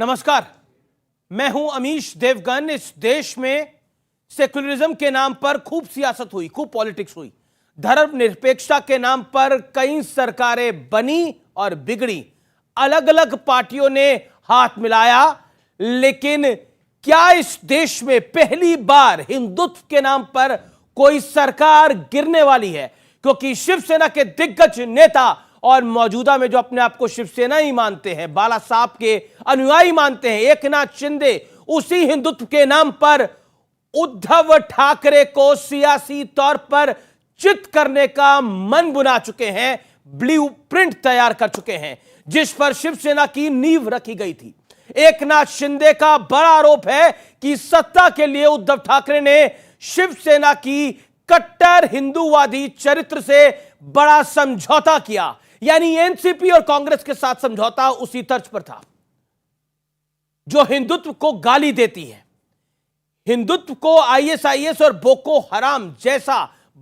नमस्कार, मैं हूं अमीश देवगन। इस देश में सेक्युलरिज्म के नाम पर खूब सियासत हुई, खूब पॉलिटिक्स हुई। धर्मनिरपेक्षता के नाम पर कई सरकारें बनी और बिगड़ी, अलग अलग पार्टियों ने हाथ मिलाया। लेकिन क्या इस देश में पहली बार हिंदुत्व के नाम पर कोई सरकार गिरने वाली है? क्योंकि शिवसेना के दिग्गज नेता और मौजूदा में जो अपने आप को शिवसेना ही मानते हैं, बाला साहब के अनुयायी मानते हैं, एकनाथ शिंदे, उसी हिंदुत्व के नाम पर उद्धव ठाकरे को सियासी तौर पर चित करने का मन बुना चुके हैं, ब्लूप्रिंट तैयार कर चुके हैं, जिस पर शिवसेना की नींव रखी गई थी। एकनाथ शिंदे का बड़ा आरोप है कि सत्ता के लिए उद्धव ठाकरे ने शिवसेना की कट्टर हिंदूवादी चरित्र से बड़ा समझौता किया। यानी एनसीपी और कांग्रेस के साथ समझौता उसी तर्ज पर था, जो हिंदुत्व को गाली देती है, हिंदुत्व को आईएसआईएस और बोको हराम जैसा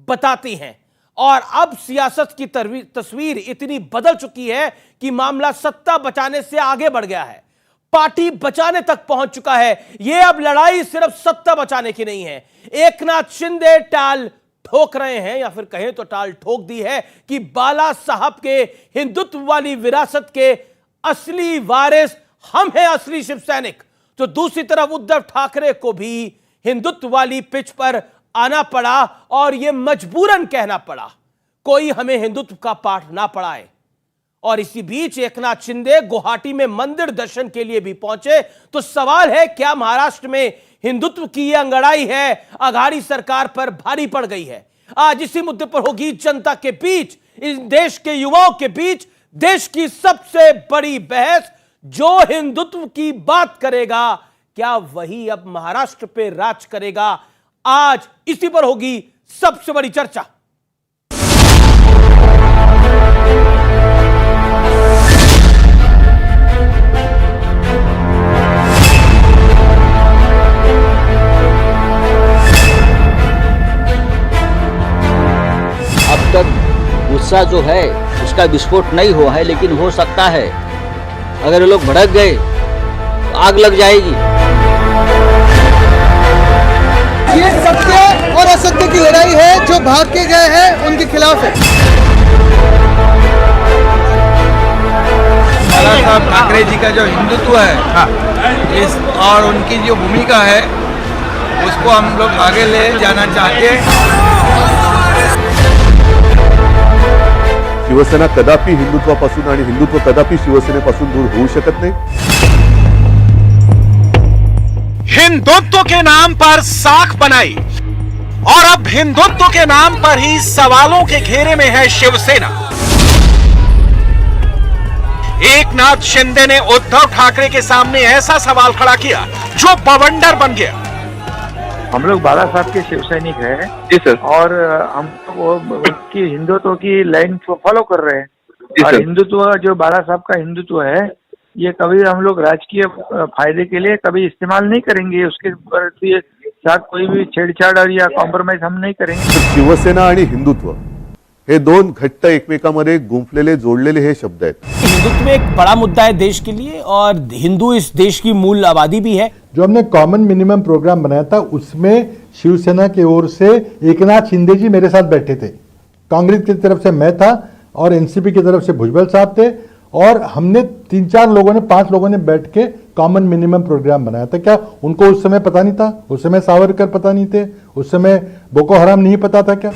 बताती हैं। और अब सियासत की तस्वीर इतनी बदल चुकी है कि मामला सत्ता बचाने से आगे बढ़ गया है, पार्टी बचाने तक पहुंच चुका है। यह अब लड़ाई सिर्फ सत्ता बचाने की नहीं है। एकनाथ शिंदे टाल ठोक रहे हैं, या फिर कहें तो टाल ठोक दी है, कि बाला साहब के हिंदुत्व वाली विरासत के असली वारिस हम हैं, असली शिव सैनिक। तो दूसरी तरफ उद्धव ठाकरे को भी हिंदुत्व वाली पिच पर आना पड़ा, और यह मजबूरन कहना पड़ा, कोई हमें हिंदुत्व का पाठ ना पढ़ाए। और इसी बीच एकनाथ शिंदे गुवाहाटी में मंदिर दर्शन के लिए भी पहुंचे। तो सवाल है, क्या महाराष्ट्र में हिंदुत्व की यह अंगड़ाई है अघाड़ी सरकार पर भारी पड़ गई है? आज इसी मुद्दे पर होगी जनता के बीच, इस देश के युवाओं के बीच, देश की सबसे बड़ी बहस। जो हिंदुत्व की बात करेगा, क्या वही अब महाराष्ट्र पे राज करेगा? आज इसी पर होगी सबसे बड़ी चर्चा। अब तक गुस्सा जो है उसका विस्फोट नहीं हुआ है, लेकिन हो सकता है अगर ये लोग भड़क गए तो आग लग जाएगी। ये सत्य और असत्य की लड़ाई है। जो भाग के गए हैं उनके खिलाफ है। बाला साहब ठाकरे जी का जो हिंदुत्व है, इस और उनकी जो भूमिका है, उसको हम लोग आगे ले जाना चाहते हैं। शिवसेना कदापि हिंदुत्वापासून आणि हिंदुत्व कदापि शिवसेनेपासून दूर होऊ शकत नाही। हिंदुत्व के नाम पर साख बनाई, और अब हिंदुत्व के नाम पर ही सवालों के घेरे में है शिवसेना। एकनाथ शिंदे ने उद्धव ठाकरे के सामने ऐसा सवाल खड़ा किया जो बवंडर बन गया। हम लोग बाला साहब के शिव सैनिक हैं जी सर, और हम वो उनकी हिंदुत्व की लाइन फॉलो कर रहे हैं। और हिंदुत्व जो बाला साहब का हिंदुत्व है, ये कभी हम लोग राजकीय फायदे के लिए कभी इस्तेमाल नहीं करेंगे। उसके साथ कोई भी छेड़छाड़ और या कॉम्प्रोमाइज हम नहीं करेंगे। शिवसेना आणि हिंदुत्व हे दोन घट्ट एकमेकांमध्ये गुंफलेले जोडलेले हे शब्द आहेत। हिंदुत्व एक बड़ा मुद्दा है देश के लिए, और हिंदू इस देश की मूल आबादी भी है। जो हमने कॉमन मिनिमम प्रोग्राम बनाया था, उसमें शिवसेना की ओर से एकनाथ शिंदे जी मेरे साथ बैठे थे, कांग्रेस की तरफ से मैं था और एनसीपी की तरफ से भुजबल साहब थे, और हमने 5 लोगों ने बैठ के कॉमन मिनिमम प्रोग्राम बनाया था। क्या उनको उस समय पता नहीं था? उस समय सावरकर पता नहीं थे? उस समय बोको हराम नहीं पता था क्या?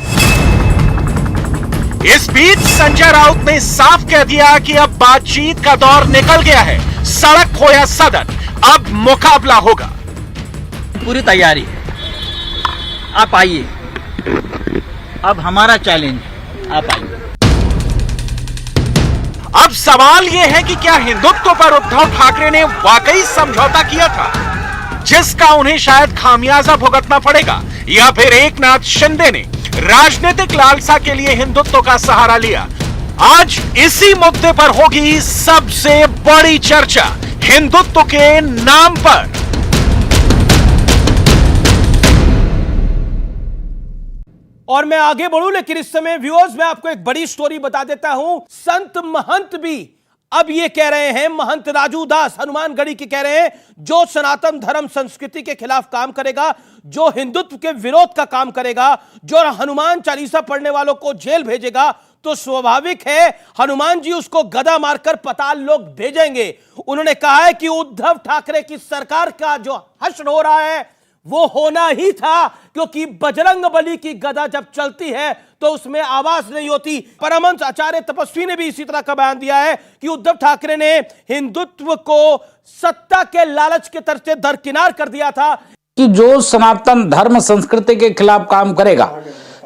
इस बीच संजय राउत ने साफ कह दिया कि अब बातचीत का दौर निकल गया है, सड़क हो या सदन, अब मुकाबला होगा। पूरी तैयारी है, आप आइए, अब हमारा चैलेंज, आप आइए। अब सवाल यह है कि क्या हिंदुत्व पर उद्धव ठाकरे ने वाकई समझौता किया था, जिसका उन्हें शायद खामियाजा भुगतना पड़ेगा, या फिर एकनाथ शिंदे ने राजनीतिक लालसा के लिए हिंदुत्व का सहारा लिया? आज इसी मुद्दे पर होगी सबसे बड़ी चर्चा, हिंदुत्व के नाम पर। और मैं आगे बढ़ूं, लेकिन इस समय व्यूअर्स मैं आपको एक बड़ी स्टोरी बता देता हूं। संत महंत भी अब ये कह रहे हैं महंत राजू दास हनुमानगढ़ी के, कह रहे हैं जो सनातन धर्म संस्कृति के खिलाफ काम करेगा, जो हिंदुत्व के विरोध का काम करेगा, जो हनुमान चालीसा पढ़ने वालों को जेल भेजेगा, तो स्वाभाविक है हनुमान जी उसको गदा मारकर पाताल लोक भेजेंगे। उन्होंने कहा है कि उद्धव ठाकरे की सरकार का जो हश्र हो रहा है वो होना ही था, क्योंकि बजरंग बली की गदा जब चलती है तो उसमें आवाज नहीं होती। परमहंस आचार्य तपस्वी ने भी इसी तरह का बयान दिया है कि उद्धव ठाकरे ने हिंदुत्व को सत्ता के लालच के तरफ से दरकिनार कर दिया था। कि जो सनातन धर्म संस्कृति के खिलाफ काम करेगा,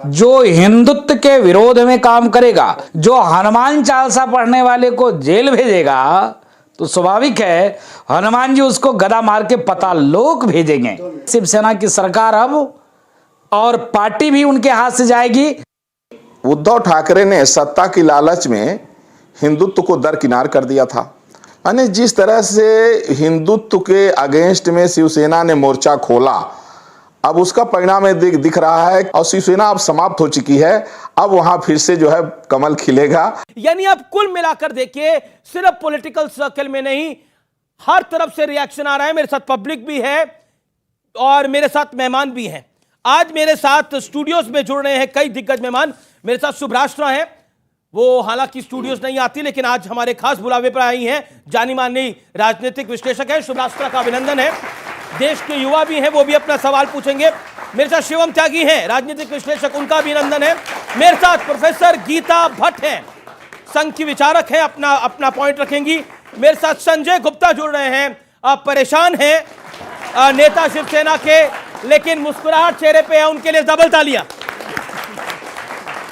जो हिंदुत्व के विरोध में काम करेगा, जो हनुमान चालीसा पढ़ने वाले को जेल भेजेगा, तो स्वाभाविक है हनुमान जी उसको गदा मार के पाताल लोक भेजेंगे। शिवसेना की सरकार अब और पार्टी भी उनके हाथ से जाएगी। उद्धव ठाकरे ने सत्ता की लालच में हिंदुत्व को दरकिनार कर दिया था। यानी जिस तरह से हिंदुत्व के अगेंस्ट में शिवसेना ने मोर्चा खोला, अब उसका परिणाम दिख रहा है और शिवसेना अब समाप्त हो चुकी है। अब वहां फिर से जो है कमल खिलेगा। यानी अब कुल मिलाकर देखिए, सिर्फ पॉलिटिकल सर्कल में नहीं, हर तरफ से रिएक्शन आ रहा है। मेरे साथ पब्लिक भी है और मेरे साथ मेहमान भी हैं। आज मेरे साथ स्टूडियोज में जुड़ रहे हैं कई दिग्गज मेहमान। मेरे साथ शुभराष्ट्रा हैं, वो हालांकि स्टूडियोज नहीं आती लेकिन आज हमारे खास बुलावे पर आई हैं। जानी मानी राजनीतिक विश्लेषक है, शुभराष्ट्रा का अभिनंदन है। देश के युवा भी हैं, वो भी अपना सवाल पूछेंगे। मेरे साथ शिवम त्यागी हैं, राजनीतिक विश्लेषक, उनका भी अभिनंदन है। मेरे साथ प्रोफेसर गीता भट्ट हैं, संघ की विचारक हैं, अपना पॉइंट रखेंगी। मेरे साथ संजय गुप्ता जुड़ रहे हैं, आप परेशान हैं, नेता शिवसेना के, लेकिन मुस्कुराहट चेहरे पे है, उनके लिए डबल तालियां।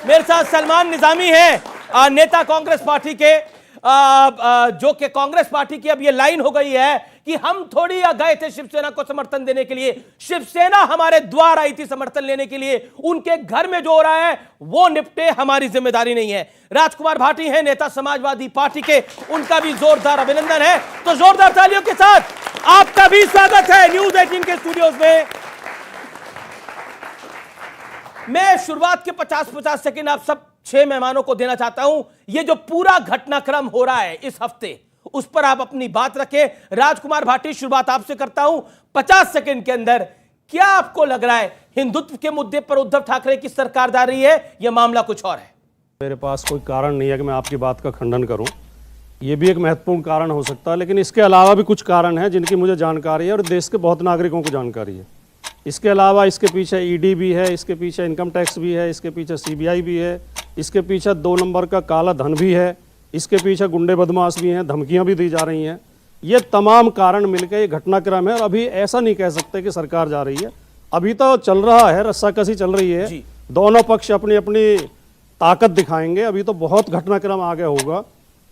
मेरे साथ सलमान निजामी है, नेता कांग्रेस पार्टी के, जो कि कांग्रेस पार्टी की अब ये लाइन हो गई है कि हम थोड़ी गए थे शिवसेना को समर्थन देने के लिए, शिवसेना हमारे द्वार आई थी समर्थन लेने के लिए, उनके घर में जो हो रहा है वो निपटे, हमारी जिम्मेदारी नहीं है। राजकुमार भाटी हैं, नेता समाजवादी पार्टी के, उनका भी जोरदार अभिनंदन है। तो जोरदार तालियों के साथ आपका भी स्वागत है न्यूज 18 के स्टूडियोज में। मैं शुरुआत के 50-50 सेकंड आप सब 6 मेहमानों को देना चाहता हूं। ये जो पूरा घटनाक्रम हो रहा है इस हफ्ते, उस पर आप अपनी बात रखें। राजकुमार भाटी, शुरुआत आपसे करता हूं। 50 सेकंड के अंदर क्या आपको लग रहा है, हिंदुत्व के मुद्दे पर उद्धव ठाकरे की सरकार जा रही है, यह मामला कुछ और है? मेरे पास कोई कारण नहीं है कि मैं आपकी बात का खंडन करूं। यह भी एक महत्वपूर्ण कारण हो सकता है, लेकिन इसके अलावा भी कुछ कारण हैं जिनकी मुझे जानकारी है और देश के बहुत नागरिकों को जानकारी है। इसके अलावा इसके पीछे ईडी भी है, इसके पीछे इनकम टैक्स भी है, इसके पीछे सीबीआई भी है, इसके पीछे 2 नंबर का काला धन भी है, इसके पीछे गुंडे बदमाश भी हैं, धमकियां भी दी जा रही हैं। ये तमाम कारण मिलकर ये घटनाक्रम है और अभी ऐसा नहीं कह सकते कि सरकार जा रही है। अभी तो चल रहा है, रस्साकसी चल रही है, दोनों पक्ष अपनी अपनी ताकत दिखाएंगे। अभी तो बहुत घटनाक्रम आगे होगा।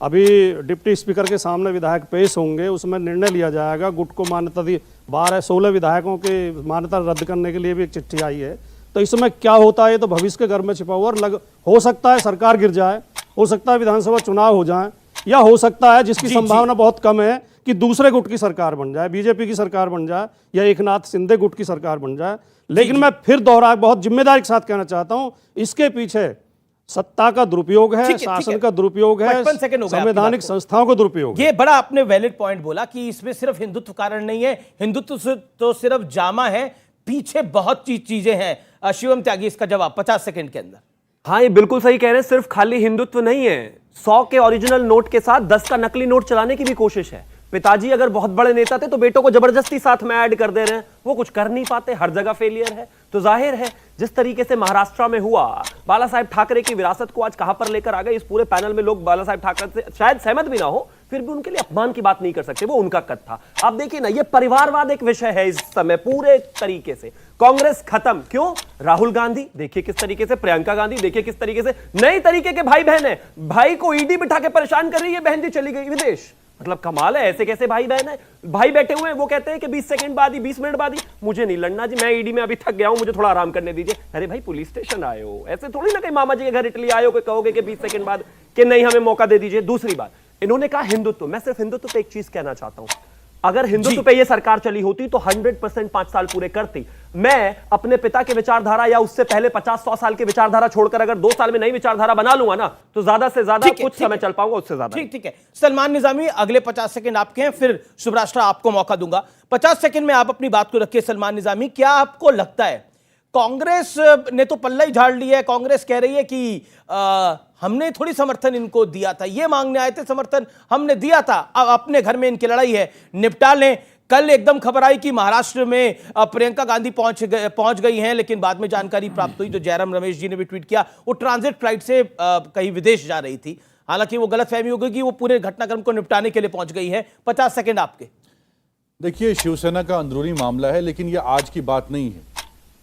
अभी डिप्टी स्पीकर के सामने विधायक पेश होंगे, उसमें निर्णय लिया जाएगा। गुट को मान्यता दी, 12-16 विधायकों की मान्यता रद्द करने के लिए भी एक चिट्ठी आई है। तो इसमें क्या होता है तो भविष्य के घर में छिपा हुआ हो सकता है सरकार गिर जाए, हो सकता है विधानसभा चुनाव हो जाए, या हो सकता है जिसकी संभावना बहुत कम है कि दूसरे गुट की सरकार बन जाए, बीजेपी की सरकार बन जाए या एकनाथ शिंदे गुट की सरकार बन जाए। लेकिन मैं फिर दोहरा बहुत जिम्मेदारी के साथ कहना चाहता हूं, इसके पीछे सत्ता का दुरुपयोग है, शासन का दुरुपयोग है, संवैधानिक संस्थाओं का दुरुपयोग है। ये बड़ा आपने वैलिड पॉइंट बोला कि इसमें सिर्फ हिंदुत्व कारण नहीं है, हिंदुत्व तो सिर्फ जामा है, पीछे बहुत चीजें हैं। शिवम त्यागी, इसका जवाब 50 सेकंड के अंदर। हाँ, ये बिल्कुल सही कह रहे हैं, सिर्फ खाली हिंदुत्व नहीं है, 100 के ओरिजिनल नोट के साथ 10 का नकली नोट चलाने की भी कोशिश है। पिताजी अगर बहुत बड़े नेता थे तो बेटों को जबरदस्ती साथ में ऐड कर दे रहे हैं, वो कुछ कर नहीं पाते, हर जगह फेलियर है। तो जाहिर है जिस तरीके से महाराष्ट्र में हुआ, बाला साहेब ठाकरे की विरासत को आज कहां पर लेकर आ गए। इस पूरे पैनल में लोग बाला साहेब ठाकरे से शायद सहमत भी ना हो, फिर भी उनके लिए अपमान की बात नहीं कर सकते, वो उनका कद था। आप देखिए ना, ये परिवारवाद एक विषय है इस समय पूरे तरीके से। कांग्रेस खत्म क्यों? राहुल गांधी देखिए किस तरीके से, प्रियंका गांधी देखिए किस तरीके से, नए तरीके के भाई बहन है, भाई को ईडी बिठा के परेशान कर रही है, बहन जी चली गई विदेश। मतलब कमाल है, ऐसे कैसे भाई बहन है? भाई बैठे हुए हैं, वो कहते हैं कि 20 सेकंड बाद ही, 20 मिनट बाद ही, मुझे नहीं लड़ना जी, मैं ईडी में अभी थक गया हूं, मुझे थोड़ा आराम करने दीजिए। अरे भाई पुलिस स्टेशन आए हो, ऐसे थोड़ी ना कहीं मामा जी के घर इटली आए हो कि कहोगे कि 20 सेकंड बाद कि नहीं हमें मौका दे दीजिए। दूसरी बात, इन्होंने कहा हिंदुत्व, मैं सिर्फ हिंदुत्व पे एक चीज कहना चाहता हूं, अगर हिंदुत्व पे ये सरकार चली होती तो 100% 5 साल पूरे करती। मैं अपने पिता के विचारधारा या उससे पहले 50-100 साल की विचारधारा छोड़कर अगर 2 साल में नई विचारधारा बना लूंगा ना, तो ज्यादा से ज्यादा कुछ समय चल पाऊंगा, उससे ज्यादा ठीक है। सलमान निजामी, अगले 50 सेकंड आपके हैं, फिर शुभराष्ट्र आपको मौका दूंगा। 50 सेकंड में आप अपनी बात को रखिए। सलमान निजामी, क्या आपको लगता है कांग्रेस ने तो पल्ला ही झाड़ लिया है, कांग्रेस कह रही है कि हमने थोड़ी समर्थन इनको दिया था, ये मांगने आए थे, समर्थन हमने दिया था, अब अपने घर में इनकी लड़ाई है, निपटा लें। कल एकदम खबर आई कि महाराष्ट्र में प्रियंका गांधी पहुंच गई हैं, लेकिन बाद में जानकारी प्राप्त हुई, जो जयराम रमेश जी ने भी ट्वीट किया, वो ट्रांजिट फ्लाइट से कहीं विदेश जा रही थी। हालांकि वो गलतफहमी हो गई कि वो पूरे घटनाक्रम को निपटाने के लिए पहुंच गई है। 50 सेकंड आपके। देखिए, शिवसेना का अंदरूनी मामला है, लेकिन ये आज की बात नहीं है।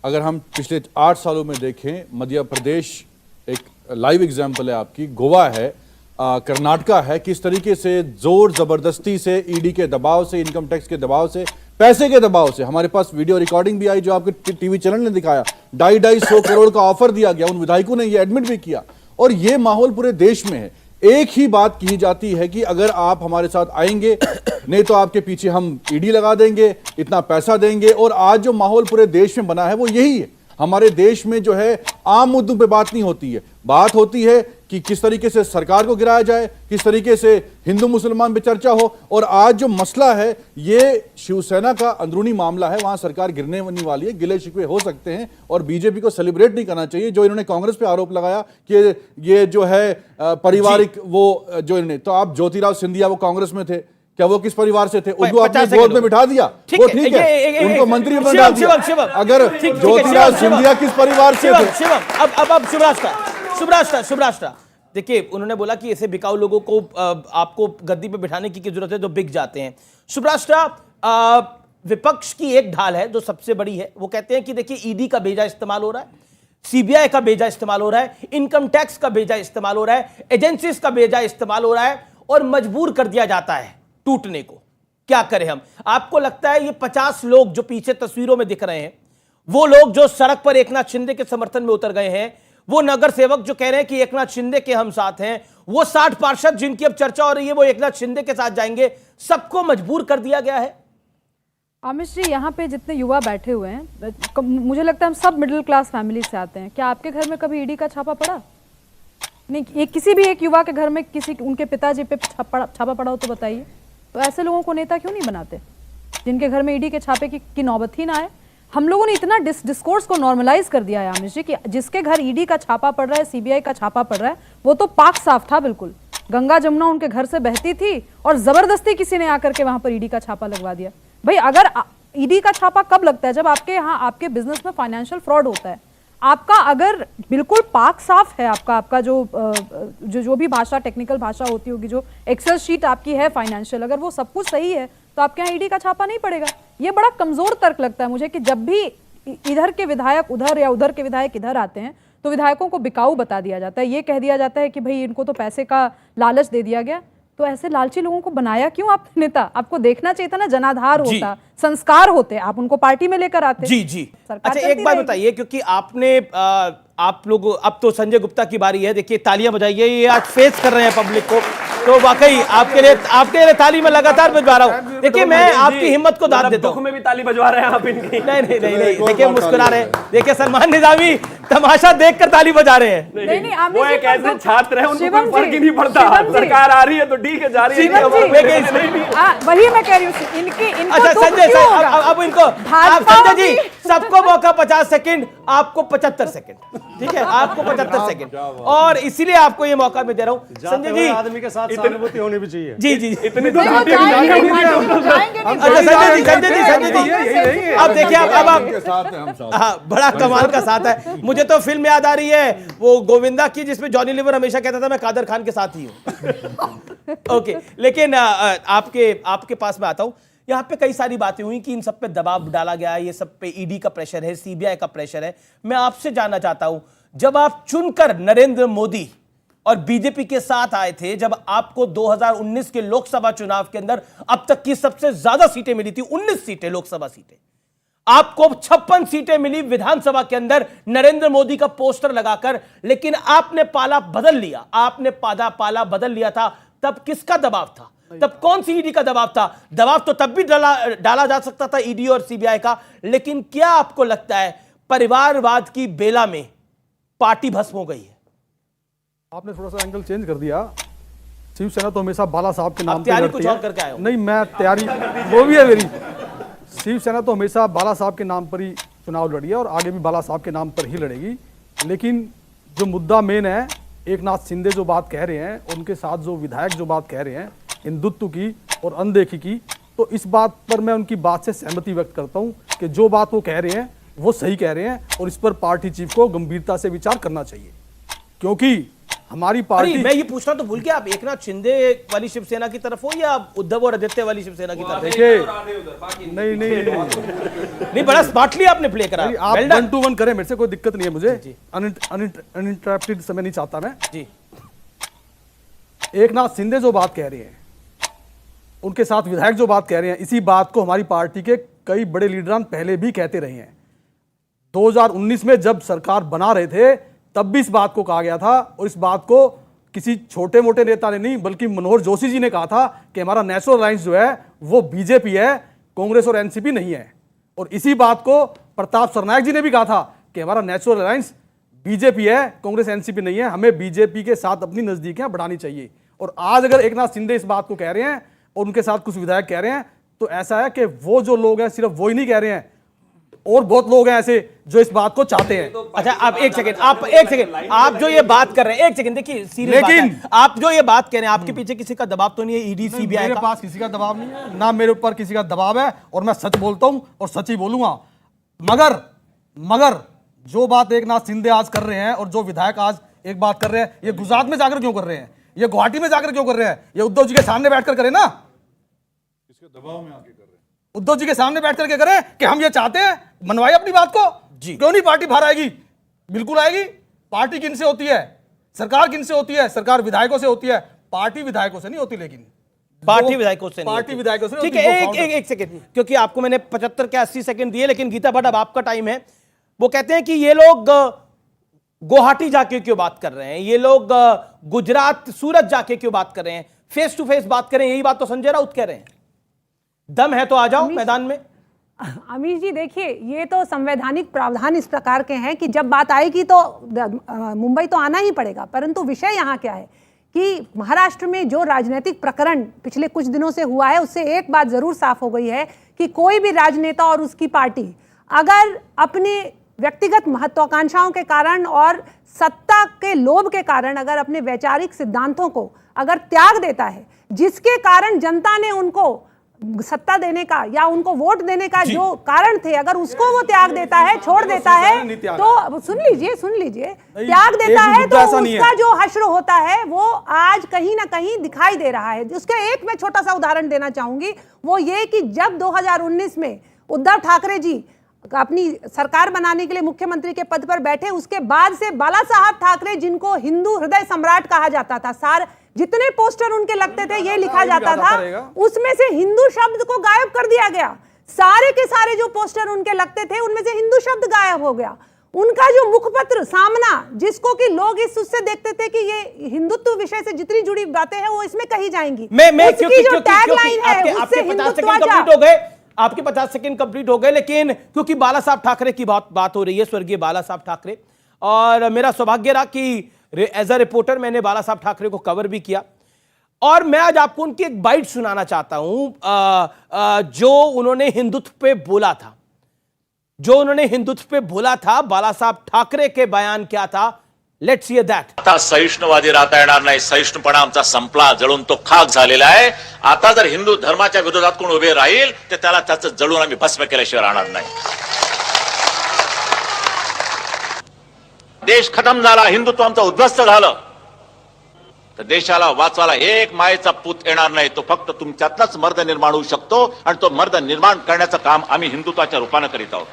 अगर हम पिछले 8 सालों में देखें, मध्य प्रदेश एक लाइव एग्जाम्पल है आपकी, गोवा है, कर्नाटका है, किस तरीके से जोर जबरदस्ती से ईडी के दबाव से, इनकम टैक्स के दबाव से, पैसे के दबाव से, हमारे पास वीडियो रिकॉर्डिंग भी आई जो आपके टीवी चैनल ने दिखाया, 250 करोड़ का ऑफर दिया गया, उन विधायकों ने ये एडमिट भी किया, और ये माहौल पूरे देश में है। एक ही बात कही जाती है कि अगर आप हमारे साथ आएंगे, नहीं तो आपके पीछे हम ईडी लगा देंगे, इतना पैसा देंगे, और आज जो माहौल पूरे देश में बना है वो यही है। हमारे देश में जो है आम मुद्दों पे बात नहीं होती है, बात होती है कि किस तरीके से सरकार को गिराया जाए, किस तरीके से हिंदू मुसलमान पे चर्चा हो, और आज जो मसला है ये शिवसेना का अंदरूनी मामला है, वहां सरकार गिरने वाली है, गिले शिकवे हो सकते हैं, और बीजेपी को सेलिब्रेट नहीं करना चाहिए। जो इन्होंने कांग्रेस पे आरोप लगाया कि ये जो है पारिवारिक, वो जो इन्होंने, तो आप ज्योतिराव सिंधिया वो कांग्रेस में थे, क्या वो किस परिवार से थे? उनको आपने गोद में बिठा दिया, वो ठीक है, उनको मंत्री बना दिया। अगर ज्योतिराव सिंधिया किस परिवार से थे? अब शुभराष्ट्र देखिए, उन्होंने बोला कि ऐसे बिकाऊ लोगों को आपको गद्दी पे बिठाने की जरूरत है जो बिक जाते हैं। शुभराष्ट्र, विपक्ष की एक ढाल है जो सबसे बड़ी है, वो कहते हैं कि देखिए ईडी का बेजा इस्तेमाल हो रहा है, सीबीआई का बेजा इस्तेमाल हो रहा है, इनकम टैक्स का बेजा इस्तेमाल हो रहा है, एजेंसीज का बेजा इस्तेमाल हो रहा है, और मजबूर कर दिया जाता है टूटने को। क्या करें हम? आपको लगता है ये 50 लोग जो पीछे तस्वीरों में दिख रहे हैं, वो लोग जो सड़क पर एकनाथ शिंदे के समर्थन में उतर गए हैं, वो नगर सेवक जो कह रहे हैं कि एकनाथ शिंदे के हम साथ हैं, वो 60 पार्षद जिनकी अब चर्चा हो रही है वो एकनाथ शिंदे के साथ जाएंगे, सबको मजबूर कर दिया गया है। आमिश जी, यहाँ पे जितने युवा बैठे हुए हैं, मुझे लगता है हम सब मिडिल क्लास फैमिली से आते हैं। क्या आपके घर में कभी ईडी का छापा पड़ा? नहीं, किसी भी एक युवा के घर में किसी उनके पिताजी पे छापा पड़ा हो तो बताइए। तो ऐसे लोगों को नेता क्यों नहीं बनाते जिनके घर में ईडी के छापे की नौबत ही ना आए? हम लोगों ने इतना डिस्कोर्स को नॉर्मलाइज कर दिया है आमिश जी कि जिसके घर ईडी का छापा पड़ रहा है, सीबीआई का छापा पड़ रहा है, वो तो पाक साफ था बिल्कुल। गंगा जमुना उनके घर से बहती थी और जबरदस्ती किसी ने आकर के वहां पर ईडी का छापा लगवा दिया। भाई, अगर ईडी का छापा कब लगता है? जब आपके यहाँ आपके बिजनेस में फाइनेंशियल फ्रॉड होता है। आपका अगर बिल्कुल पाक साफ है, आपका जो भी भाषा, टेक्निकल भाषा होती होगी, जो एक्सेल शीट आपकी है फाइनेंशियल, अगर वो सब कुछ सही है तो आपके यहाँ ईडी का छापा नहीं पड़ेगा। ये बड़ा कमजोर तर्क लगता है मुझे कि जब भी इधर के विधायक उधर या उधर के विधायक इधर आते हैं तो विधायकों को बिकाऊ बता दिया जाता है। ये कह दिया जाता है कि भाई इनको तो पैसे का लालच दे दिया गया। तो ऐसे लालची लोगों को बनाया क्यों आप नेता? आपको देखना चाहिए था ना, जनाधार होता, संस्कार होते, आप उनको पार्टी में लेकर आते। जी। अच्छा, एक बात बताइए, क्योंकि आपने आप लोग, अब तो संजय गुप्ता की बारी है, देखिए तालियां बजाइए, ये आज फेस कर रहे हैं पब्लिक को, तो वाकई आपके लिए ताली में लगातार बजवा रहा हूं। देखिए, मैं आपकी हिम्मत को दाद देता हूं। दुख में भी ताली बजवा रहे हैं आप इनकी। नहीं, देखिए मुस्कुरा रहे हैं। देखिए सलमान निजामी तमाशा देखकर ताली बजा रहे हैं। नहीं, वो एक ऐसे छात्र है, उनको कोई फर्क ही नहीं पड़ता। सरकार आ रही है तो ठीक है, जा रही है। वही मैं कह रही हूँ इनकी। अच्छा संजय, अब इनको आप संजय जी, सबको मौका 50 सेकंड, आपको 75 सेकंड, ठीक है, आपको 75 सेकंड, और इसीलिए आपको ये मौका मैं दे रहा हूँ। संजय जी, आदमी के साथ सहानुभूति होनी भी चाहिए। जी, इतनी तो अच्छा संजय जी, अब देखिए, अब हाँ, बड़ा कमाल का साथ है। मुझे तो फिल्म याद आ रही है वो गोविंदा की, जिसमें जॉनी लीवर हमेशा कहता था मैं कादर खान के साथ ही हूँ। ओके, लेकिन आपके पास में आता हूं। यहाँ पे कई सारी बातें हुई कि इन सब पे दबाव डाला गया है, ये सब पे ईडी का प्रेशर है, सीबीआई का प्रेशर है। मैं आपसे जानना चाहता हूं, जब आप चुनकर नरेंद्र मोदी और बीजेपी के साथ आए थे, जब आपको 2019 के लोकसभा चुनाव के अंदर अब तक की सबसे ज्यादा सीटें मिली थी, 19 सीटें, लोकसभा सीटें, आपको 56 सीटें मिली विधानसभा के अंदर नरेंद्र मोदी का पोस्टर लगाकर, लेकिन आपने पाला बदल लिया, आपने पाला बदल लिया था। तब किसका दबाव था? तब कौन सी ईडी का दबाव था? दबाव तो तब भी डाला जा सकता था ईडी और सीबीआई का, लेकिन क्या आपको लगता है परिवारवाद की बेला में पार्टी भस्म हो गई है? आपने थोड़ा सा एंगल चेंज कर दिया। शिवसेना तो हमेशा बाला साहब के नाम पे तैयारी लड़ती कुछ है। और करके आए हो? नहीं, मैं तैयारी वो भी है मेरी। शिवसेना तो हमेशा बाला साहब के नाम पर ही चुनाव लड़ी है और आगे भी बाला साहब के नाम पर ही लड़ेगी। लेकिन जो मुद्दा मेन है, एक नाथ शिंदे जो बात कह रहे हैं, उनके साथ जो विधायक जो बात कह रहे हैं हिंदुत्व की और अनदेखी की, तो इस बात पर मैं उनकी बात से सहमति व्यक्त करता हूं कि जो बात वो कह रहे हैं वो सही कह रहे हैं और इस पर पार्टी चीफ को गंभीरता से विचार करना चाहिए, क्योंकि हमारी पार्टी। मैं ये पूछना तो भूल गया, आप एकनाथ शिंदे वाली शिवसेना की तरफ हो या उद्धव और आदित्य वाली शिवसेना की तरफ? देखिए, नहीं, बड़ा स्मार्टली आपने प्ले करा। आप 1 to 1 करें, मेरे से कोई दिक्कत नहीं है, मुझे अनइंटरप्टेड समय नहीं चाहता मैं जी। एकनाथ शिंदे जो बात कह रहे हैं, उनके साथ विधायक जो बात कह रहे हैं, इसी बात को हमारी पार्टी के कई बड़े लीडरान पहले भी कहते रहे हैं। 2019 में जब सरकार बना रहे थे तब भी इस बात को कहा गया था और इस बात को किसी छोटे मोटे नेता ने नहीं बल्कि मनोहर जोशी जी ने कहा था कि हमारा नेशनल अलायंस जो है वो बीजेपी है, कांग्रेस और एनसीपी नहीं है। और इसी बात को प्रताप सरनायक जी ने भी कहा था कि हमारा नेशनल अलायंस बीजेपी है, कांग्रेस एनसीपी नहीं है, हमें बीजेपी के साथ अपनी नजदीकियां बढ़ानी चाहिए। और आज अगर एकनाथ शिंदे इस बात को कह रहे हैं और उनके साथ कुछ विधायक कह रहे हैं, तो ऐसा है कि वो जो लोग हैं सिर्फ वो ही नहीं कह रहे हैं, और बहुत लोग हैं ऐसे जो इस बात को चाहते हैं। अच्छा, आप एक सेकंड, आप जो ये बात कर रहे हैं, एक सेकंड देखिए, सीरियस बात है। आप जो ये बात कह रहे हैं, आपके पीछे किसी का दबाव तो नहीं है? ईडी सीबीआई मेरे पास किसी का दबाव नहीं है, ना मेरे ऊपर किसी का दबाव है, और मैं सच बोलता हूं और सच ही बोलूंगा। मगर जो बात एकनाथ शिंदे आज कर रहे हैं और जो विधायक आज एक बात कर रहे हैं, ये गुजरात में जाकर क्यों कर रहे हैं, ये गुवाहाटी में जाकर क्यों कर रहे हैं? ये उद्धव जी के सामने बैठकर करें ना, इसके दबाव में आके कर रहे हैं। उद्धव जी के सामने बैठकर के करें कि हम ये चाहते हैं, मनवाइए अपनी बात को जी। क्यों नहीं पार्टी बाहर आएगी? बिल्कुल आएगी। पार्टी किन से होती है? सरकार किन से होती है? सरकार विधायकों से होती है, पार्टी विधायकों से नहीं होती। लेकिन पार्टी विधायकों से पार्टी विधायकों से ठीक है। एक सेकंड, क्योंकि आपको मैंने 75 के 80 सेकंड दिए, लेकिन गीता भट्ट अब आपका टाइम है। वो कहते हैं कि ये लोग गुवाहाटी जाके क्यों बात कर रहे हैं, ये लोग गुजरात सूरत जाके क्यों बात कर रहे हैं, फेस टू फेस बात करें। यही बात तो संजय राउत कह रहे हैं। दम है तो आ जाओ मैदान में। अमीश जी देखिए, ये तो संवैधानिक प्रावधान इस प्रकार के हैं कि जब बात आएगी तो मुंबई तो आना ही पड़ेगा। परंतु विषय यहाँ क्या है कि महाराष्ट्र में जो राजनीतिक प्रकरण पिछले कुछ दिनों से हुआ है, उससे एक बात जरूर साफ हो गई है कि कोई भी राजनेता और उसकी पार्टी अगर अपनी व्यक्तिगत महत्वाकांक्षाओं के कारण और सत्ता के लोभ के कारण अगर अपने वैचारिक सिद्धांतों को अगर त्याग देता है, जिसके कारण जनता ने उनको सत्ता देने का या उनको वोट देने का जो कारण थे, अगर उसको वो त्याग देता है, छोड़ देता है, तो सुन लीजिए त्याग देता है तो उसका जो हश्र होता है वो आज कहीं ना कहीं दिखाई दे रहा है। उसका एक मैं छोटा सा उदाहरण देना चाहूंगी, वो ये कि जब 2019 में उद्धव ठाकरे जी अपनी सरकार बनाने के लिए मुख्यमंत्री के पद पर बैठे, उसके बाद से बाला साहब ठाकरे, जिनको हिंदू हृदय सम्राट कहा जाता था, सारे जितने पोस्टर उनके लगते थे ये लिखा जाता था, उसमें से हिंदू शब्द को गायब कर दिया गया। सारे के सारे जो पोस्टर उनके लगते थे उनमें से हिंदू शब्द गायब हो गया। उनका जो मुखपत्र सामना, जिसको कि लोग इस उससे देखते थे कि ये हिंदुत्व विषय से जितनी जुड़ी बातें हैं वो इसमें कही जाएंगी, उसकी जो टैगलाइन है उससे हिंदुत्व। आपके 50 सेकंड कंप्लीट हो गए, लेकिन क्योंकि बाला साहब ठाकरे की बात हो रही है, स्वर्गीय बाला साहब ठाकरे, और मेरा सौभाग्य रहा कि एज अ रिपोर्टर मैंने बाला साहब ठाकरे को कवर भी किया, और मैं आज आपको उनकी एक बाइट सुनाना चाहता हूं जो उन्होंने हिंदुत्व पे बोला था। बाला साहब ठाकरे के बयान क्या था, लेट्स हियर दैट। आता सहिष्णुवादी राहता येणार नाही, सहिष्णुपणा आमचा संपला, जळून तो खाक झालेला आहे। आता जर हिंदू धर्माच्या विरोधात कोण उभे राहील तर त्याला त्याचं जळून आम्ही भस्म केल्याशिवाय राहणार नाही। देश खतम झाला, हिंदुत्व आमचं उद्ध्वस्त झालं, तर देशाला वाचवायला एक मायेचा पूत येणार नाही। तो फक्त तुमच्यातलाच मर्द निर्माण होऊ शकतो, आणि तो मर्द निर्माण करण्याचं काम आम्ही हिंदुत्वाच्या रूपाने करीत आहोत।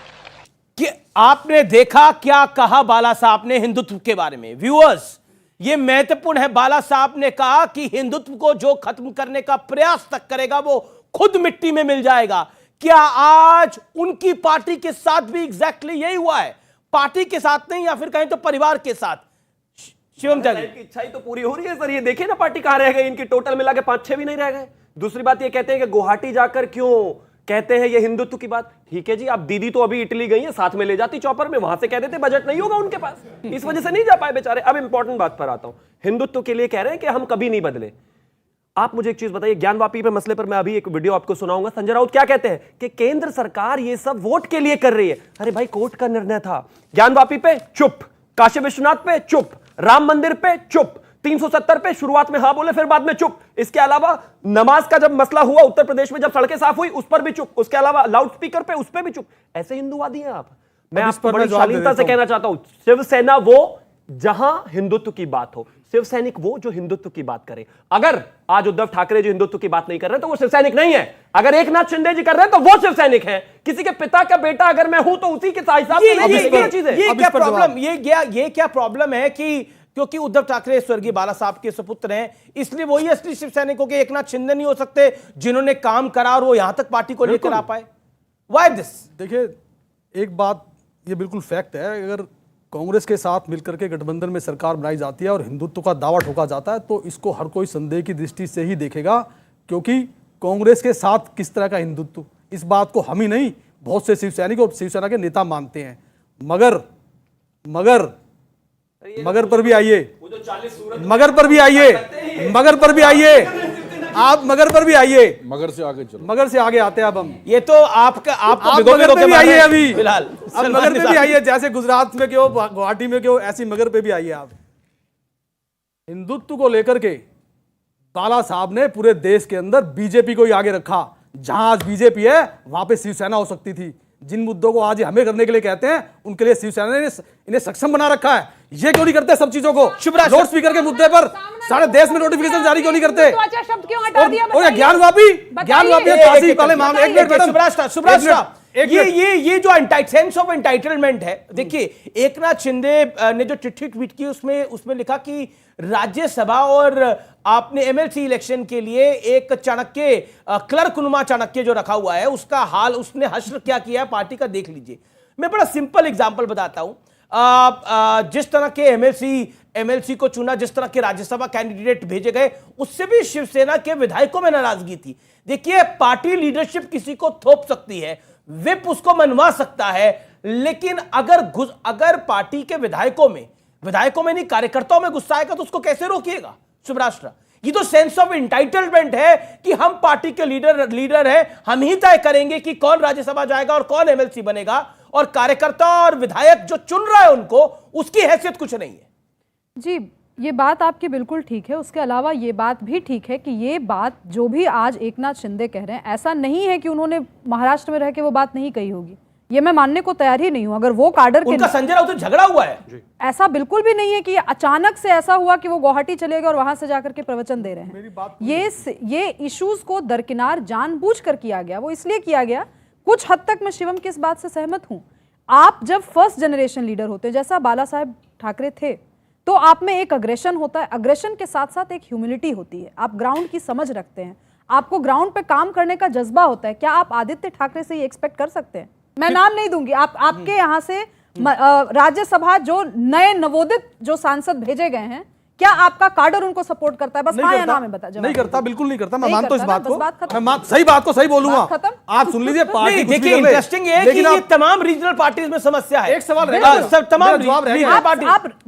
कि आपने देखा क्या कहा बाला साहब ने हिंदुत्व के बारे में। व्यूअर्स, यह महत्वपूर्ण है। बाला साहब ने कहा कि हिंदुत्व को जो खत्म करने का प्रयास तक करेगा वो खुद मिट्टी में मिल जाएगा। क्या आज उनकी पार्टी के साथ भी एग्जैक्टली यही हुआ है? पार्टी के साथ नहीं, या फिर कहें तो परिवार के साथ। शिवम त्यागी की इच्छा ही तो पूरी हो रही है सर। ये देखिए ना, पार्टी कहां रह गई, इनकी टोटल मिला के 5-6 भी नहीं रह गए। दूसरी बात ये कहते हैं कि गुवाहाटी जाकर क्यों कहते हैं ये हिंदुत्व की बात। ठीक है जी, आप दीदी तो अभी इटली गई है, साथ में ले जाती चॉपर में, वहां से कह देते बजट नहीं होगा उनके पास, इस वजह से नहीं जा पाए बेचारे। अब इंपॉर्टेंट बात पर आता हूं, हिंदुत्व के लिए कह रहे हैं कि हम कभी नहीं बदले। आप मुझे एक चीज बताइए, ज्ञानवापी पे मसले पर मैं अभी एक वीडियो आपको सुनाऊंगा। संजय राउत क्या कहते हैं कि केंद्र सरकार ये सब वोट के लिए कर रही है। अरे भाई, कोर्ट का निर्णय था। ज्ञानवापी पे चुप, काशी विश्वनाथ पे चुप, राम मंदिर पे चुप, 370 पे शुरुआत में हाँ बोले फिर बाद में चुप। इसके अलावा नमाज का जब मसला हुआ उत्तर प्रदेश में, जब सड़कें साफ हुई उस पर भी चुप। उसके अलावा लाउड स्पीकर पे, उस पर भी चुप। ऐसे हिंदुवादी हैं आप। मैं आपको बड़ी शालीनता से कहना चाहता हूं, शिवसेना वो जहां हिंदुत्व की बात हो, शिव सैनिक वो जो हिंदुत्व की बात करे। अगर आज उद्धव ठाकरे जो हिंदुत्व की बात नहीं कर रहे तो वो शिव सैनिक नहीं है। अगर एकनाथ शिंदे जी कर रहे हैं तो वो शिव सैनिक है। किसी के पिता का बेटा अगर मैं हूं तो उसी के हिसाब से ये क्या प्रॉब्लम है कि क्योंकि उद्धव ठाकरे स्वर्गीय बाला साहब के सुपुत्र हैं, इसलिए वही असली शिव सैनिकों के एकनाथ शिंदे नहीं हो सकते जिन्होंने काम करा और वो यहां तक पार्टी को लेकर आ पाए। Why this? देखिए, एक बात ये बिल्कुल फैक्ट है, अगर कांग्रेस के साथ मिलकर के गठबंधन में सरकार बनाई जाती है और हिंदुत्व का दावा ठोका जाता है तो इसको हर कोई संदेह की दृष्टि से ही देखेगा, क्योंकि कांग्रेस के साथ किस तरह का हिंदुत्व, इस बात को हम ही नहीं बहुत से शिव सैनिक और शिवसेना के नेता मानते हैं। मगर पर भी आइए, मगर पर भी आइए, मगर पर भी आइए, आप मगर पर भी आइए, मगर से आगे चलो, मगर से आगे आते हैं अब हम। ये तो आपका आप मगर पे भी आइए अभी फिलहाल, अब मगर पे भी आइए, जैसे गुजरात में क्यों, गुवाहाटी में क्यों, ऐसी मगर पे भी आइए आप। हिंदुत्व को लेकर के बाला साहब ने पूरे देश के अंदर बीजेपी को ही आगे रखा। जहां आज बीजेपी है वहां पे शिवसेना हो सकती थी। जिन मुद्दों को आज हमें करने के लिए कहते हैं उनके लिए शिवसेना ने इन्हें सक्षम बना रखा है। ये क्यों नहीं करते सब चीजों को? लाउड स्पीकर के मुद्दे पर सारे देश में नोटिफिकेशन जारी क्यों नहीं करते? शब्द क्यों हटा दिया? ज्ञानवापी वाले मामले, ये जो सेंस ऑफ एंटाइटलमेंट है, देखिए एकनाथ शिंदे ने जो चिट्ठी ट्वीट की उसमें लिखा कि राज्यसभा और आपने एमएलसी इलेक्शन के लिए एक चाणक्य, क्लर्क नुमा चाणक्य जो रखा हुआ है, उसका हाल उसने हश्र क्या किया है पार्टी का, देख लीजिए। मैं बड़ा सिंपल एग्जांपल बताता हूं। जिस तरह के एमएलसी को चुना, जिस तरह के राज्यसभा कैंडिडेट भेजे गए, उससे भी शिवसेना के विधायकों में नाराजगी थी। देखिए, पार्टी लीडरशिप किसी को थोप सकती है, विप उसको मनवा सकता है, लेकिन अगर पार्टी के विधायकों में नहीं कार्यकर्ताओं में गुस्सा आएगा तो उसको कैसे रोकिएगा शिवराष्ट्र? ये तो सेंस ऑफ एंटाइटलमेंट है कि हम पार्टी के लीडर हैं, हम ही तय करेंगे कि कौन राज्यसभा जाएगा और कौन एमएलसी बनेगा, और कार्यकर्ता और विधायक जो चुन रहा है उनको, उसकी हैसियत कुछ नहीं है। जी, ये बात आपकी बिल्कुल ठीक है। उसके अलावा ये बात भी ठीक है कि ये बात जो भी आज एकनाथ शिंदे कह रहे हैं, ऐसा नहीं है कि उन्होंने महाराष्ट्र में रह के वो बात नहीं कही होगी। ये मैं मानने को तैयार ही नहीं हूं। अगर वो काडर के उनका संजय राउत से झगड़ा हुआ है, ऐसा बिल्कुल भी नहीं है कि अचानक से ऐसा हुआ कि वो गुवाहाटी चले गए और वहां से जाकर के प्रवचन दे रहे हैं। ये इश्यूज को दरकिनार जानबूझकर किया गया। वो इसलिए किया गया, कुछ हद तक मैं शिवम की इस बात से सहमत हूं। आप जब फर्स्ट जनरेशन लीडर होते हैं, जैसा बाला साहेब ठाकरे थे, तो आप में एक अग्रेशन होता है, अग्रेशन के साथ साथ एक ह्यूमिलिटी होती है। आप ग्राउंड की समझ रखते हैं, आपको ग्राउंड पे काम करने का जज्बा होता है। क्या आप आदित्य ठाकरे से ये एक्सपेक्ट कर सकते हैं? मैं नाम नहीं दूंगी, आपके यहाँ से राज्यसभा जो नए नवोदित जो सांसद भेजे गए हैं, क्या आपका काडर उनको सपोर्ट करता है? बस हाँ या ना में बता। नहीं करता, बिल्कुल नहीं करता। मैं मानता हूं इस बात को, मैं सही बात को सही बोलूंगा। आप सुन लीजिए, पार्टी देखिए, इंटरेस्टिंग है कि ये तमाम रीजनल पार्टीज में समस्या है। एक सवाल रहेगा, तमाम जवाब रीजनल आप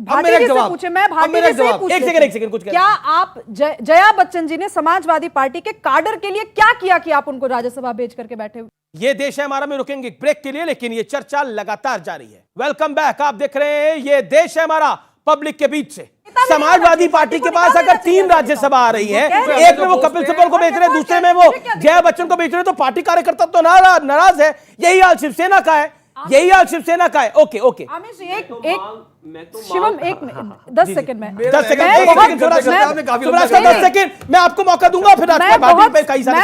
भाटी जी से पूछे, मैं भाटी जी से पूछे, एक सेकंड कुछ क्या आप जया बच्चन जी ने समाजवादी पार्टी के काडर के लिए क्या किया कि आप उनको राज्यसभा भेज करके बैठे? ये देश है हमारा में रुकेंगे ब्रेक के लिए, लेकिन ये चर्चा लगातार जारी है। Welcome back. आप देख रहे हैं ये देश है हमारा, पब्लिक के बीच से। समाजवादी पार्टी के पास अगर 3 राज्यसभा आ रही है, एक में वो कपिल सिब्बल को बेच रहे हैं, दूसरे में वो जया बच्चन को बेच रहे हैं, तो पार्टी कार्यकर्ता तो नाराज है। यही हाल शिवसेना का है, यही हाल शिवसेना का है। ओके शिवम, 10 सेकंड में 10 सेकंड मैं आपको मौका दूंगा, फिर मैं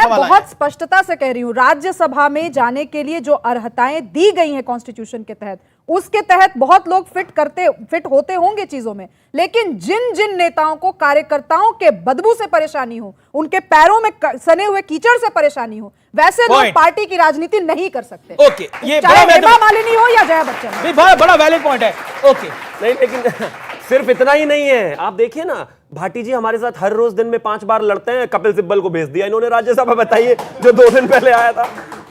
बहुत स्पष्टता से कह रही हूँ, राज्यसभा में जाने के लिए जो अर्हताएं दी गई हैं कॉन्स्टिट्यूशन के तहत, उसके तहत बहुत लोग फिट होते होंगे चीजों में, लेकिन जिन नेताओं को कार्यकर्ताओं के बदबू से परेशानी हो, उनके पैरों में सने हुए कीचड़ से परेशानी हो, वैसे लोग पार्टी की राजनीति नहीं कर सकते। ओके, ये चाहे हेमा मालिनी हो या जया बच्चन। बड़ा वैलिड पॉइंट है। ओके, नहीं, लेकिन सिर्फ इतना ही नहीं है। आप देखिए ना, भाटी जी हमारे साथ हर रोज दिन में 5 बार लड़ते हैं, कपिल सिब्बल को भेज दिया इन्होंने राज्यसभा, बताइए, जो 2 दिन पहले आया था।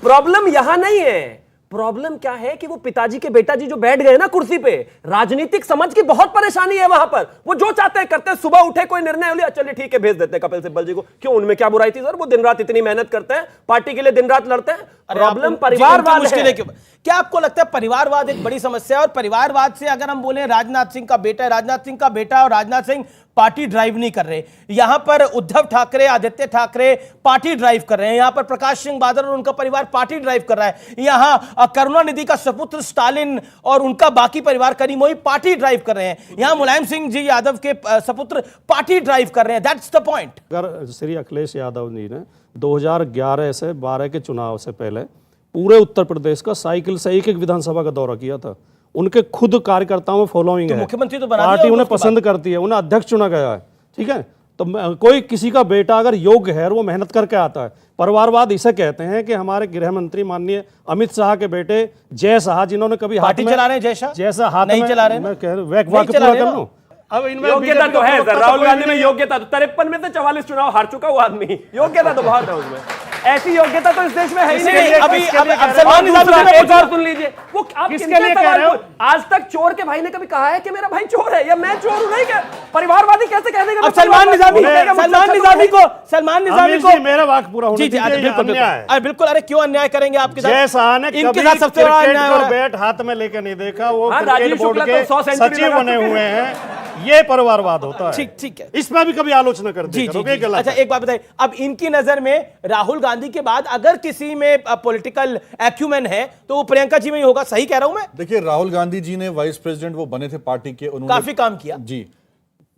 प्रॉब्लम यहां नहीं है, प्रॉब्लम क्या है कि वो पिताजी के बेटा जी जो बैठ गए ना कुर्सी पे, राजनीतिक समझ की बहुत परेशानी है वहां पर। वो जो चाहते हैं करते हैं, सुबह उठे कोई निर्णय हो लिया, चलिए ठीक है भेज देते हैं कपिल सिब्बल जी को। क्यों, उनमें क्या बुराई थी सर? वो दिन रात इतनी मेहनत करते हैं, पार्टी के लिए दिन रात लड़ते हैं। प्रॉब्लम परिवारवाद है। क्या आपको लगता है परिवारवाद एक बड़ी समस्या है? और परिवारवाद से अगर हम बोले राजनाथ सिंह का बेटा है, राजनाथ सिंह का बेटा और राजनाथ सिंह पार्टी ड्राइव नहीं कर रहे, यहां पर उद्धव ठाकरे, आदित्य ठाकरे पार्टी ड्राइव कर रहे हैं, यहां पर प्रकाश सिंह बादल और उनका परिवार पार्टी ड्राइव कर रहा है, यहां करुणानिधि का सपुत्र स्टालिन और उनका बाकी परिवार करीमोई पार्टी ड्राइव कर रहे हैं, यहां मुलायम सिंह जी यादव के सपुत्र पार्टी ड्राइव कर रहे हैं। That's the point. अगर श्री अखिलेश यादव जी ने 2011 से 12 के चुनाव से पहले पूरे उत्तर प्रदेश का साइकिल से एक विधानसभा का दौरा किया था, उनके खुद कार्यकर्ताओं में फॉलोइंग है, मुख्यमंत्री तो बना पार्टी उन्हें पसंद करती है, उन्हें अध्यक्ष चुना गया है, ठीक है। तो कोई किसी का बेटा अगर योग्य है और वो मेहनत करके आता है, परिवारवाद इसे कहते हैं कि हमारे गृह मंत्री माननीय अमित शाह के बेटे जय शाह, जिन्होंने कभी पार्टी चला रहे हैं, जैसा हाथ नहीं चला रहे, मैं कह रहा हूं पूरा कर लूं। अब इनमें योग्यता तो है सर, राहुल गांधी में योग्यता तो 53 में से 44 चुनाव हार चुका वो आदमी, योग्यता तो बहुत है उसमें। ऐसी योग्यता तो इस देश में है ही नहीं। अभी सलमान निज़ामी एक और सुन लीजिए, वो आप किसके लिए कह रहे हो? आज तक चोर के भाई ने कभी कहा है कि मेरा भाई चोर है या मैं चोर हूं? नहीं, परिवारवादी कैसे कह देंगे? सलमान निज़ामी को मेरा वाक्य पूरा होना चाहिए। बिल्कुल, अरे क्यों अन्याय करेंगे आपके साथ? जय शाह ने इनके साथ सबसे बड़ा अन्याय हो रहा है। बैट हाथ में लेकर नहीं देखा, वो क्रिकेट बोर्ड के सचिव बने हुए हैं, ये परिवारवाद होता है। ठीक है, इसमें भी कभी आलोचना करते हैं। अच्छा एक बात बताइए, अब इनकी नजर में राहुल गांधी के बाद अगर किसी में पॉलिटिकल एक्यूमेन है तो वो प्रियंका जी में ही होगा, सही कह रहा हूं मैं? देखिए, राहुल गांधी जी ने वाइस प्रेसिडेंट वो बने थे पार्टी के, उन्होंने काफी काम किया जी,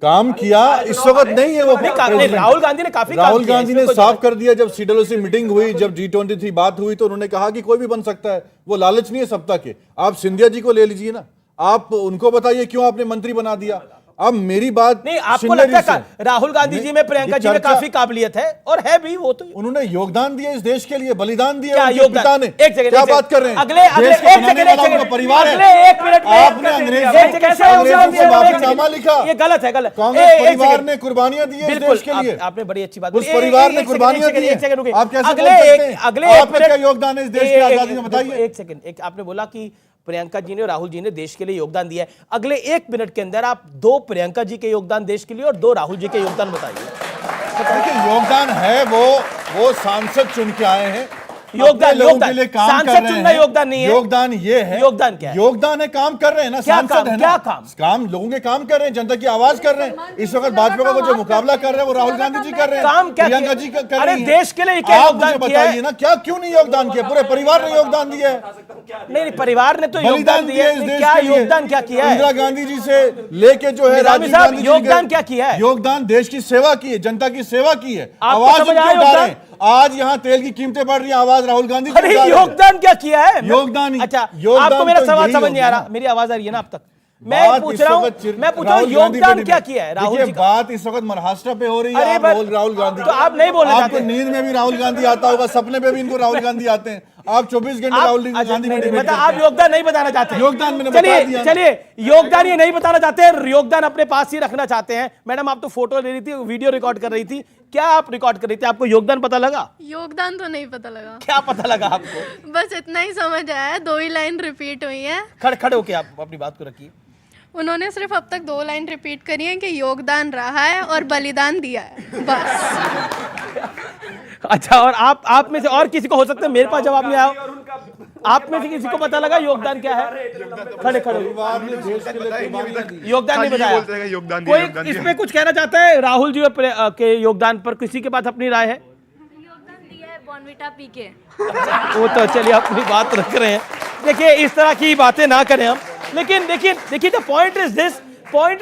काम किया। इस वक्त नहीं है वो राहुल गांधी ने काफी राहुल गांधी ने साफ कर दिया, जब CWC मीटिंग हुई, जब G23 बात हुई, तो उन्होंने कहा कि कोई भी बन सकता है, वो लालच नहीं है सत्ता के। आप सिंधिया जी को ले लीजिए ना, आप उनको बताइए क्यों आपने मंत्री बना दिया। अब मेरी बात नहीं, आपको लगता है राहुल गांधी जी में प्रियंका जी में काफी काबिलियत है? और है भी, वो तो उन्होंने योगदान दिया इस देश के लिए, बलिदान दिया क्या उनके पिता ने। क्या बात कर रहे हैं? अगले परिवार है, एक मिनट आपने अंग्रेजों से माफीनामा लिखा, ये गलत है, गलत। कांग्रेस परिवार ने कुर्बानियां दी इस देश के लिए, आपने बड़ी अच्छी बात, उस परिवार ने कुर्बानियां दी। आप कैसे अगले आपका क्या योगदान है इस देश की आजादी में, बताइए। एक सेकंड, आपने बोला कि प्रियंका जी ने और राहुल जी ने देश के लिए योगदान दिया है, अगले 1 मिनट के अंदर आप 2 प्रियंका जी के योगदान देश के लिए और 2 राहुल जी के योगदान बताइए। देखिए, योगदान है वो सांसद चुन के आए हैं, योगदान के लिए काम सांसद कर रहे चुनना हैं। योगदान नहीं है, योगदान ये है। योगदान क्या है? योगदान है, काम कर रहे हैं ना, सांसद है ना, काम लोगों के काम कर रहे हैं, जनता की आवाज कर रहे हैं। इस वक्त भाजपा का जो मुकाबला कर रहे हैं वो राहुल गांधी जी कर रहे हैं, काम क्या? प्रियंका जी कर रहे हैं। देश के लिए क्या योगदान किया है? बताइए ना, क्या क्यों नहीं योगदान किया? पूरे परिवार ने योगदान दिया है। नहीं, परिवार ने तो योगदान दिया है, क्या योगदान क्या किया है? इंदिरा गांधी जी से लेके जो है राजीव गांधी जी, योगदान क्या किया है? योगदान देश की सेवा की है, जनता की सेवा की है, आवाज उठा रहे हैं। आज यहाँ तेल की कीमतें बढ़ रही है, आवाज राहुल गांधी जी। योगदान क्या किया है? योगदान। अच्छा, आपको मेरा सवाल समझ नहीं आ रहा, मेरी आवाज आ रही है ना अब तक? मैं पूछ रहा हूँ योगदान क्या किया है राहुल जी? बात इस वक्त महाराष्ट्र पे हो रही है, राहुल गांधी, तो आप नहीं बोलना चाहते? आपको नींद में भी राहुल गांधी आता होगा, सपने में भी इनको राहुल गांधी आते हैं, आप 24 घंटे राहुल गांधी में मतलब आप योगदान नहीं बताना चाहते? योगदान मैंने बता दिया। चलिए, योगदान ये नहीं बताना चाहते, योगदान अपने पास ही रखना चाहते हैं। मैडम, आप तो फोटो ले रही थी, वीडियो रिकॉर्ड कर रही थी, क्या आप रिकॉर्ड कर रही थी? आपको योगदान पता लगा? योगदान तो नहीं पता लगा। क्या पता लगा आपको? बस इतना ही समझ आया, 2 ही लाइन रिपीट हुई है। खड़े होके आप अपनी बात को रखिए। उन्होंने सिर्फ अब तक 2 लाइन रिपीट करी है कि योगदान रहा है और बलिदान दिया है, बस। अच्छा, और आप में से और किसी को हो सकता है, मेरे पास जवाब नहीं आया, आप में से किसी को पता लगा योगदान क्या है? खड़े योगदान नहीं बताया कोई। इसमें कुछ कहना चाहता है राहुल जी के योगदान पर? किसी के पास अपनी राय है? योगदान दिया है बॉर्नविटा पी के। वो तो चलिए अपनी बात रख रहे हैं। देखिए, इस तरह की बातें ना करें हम, लेकिन देखिए द पॉइंट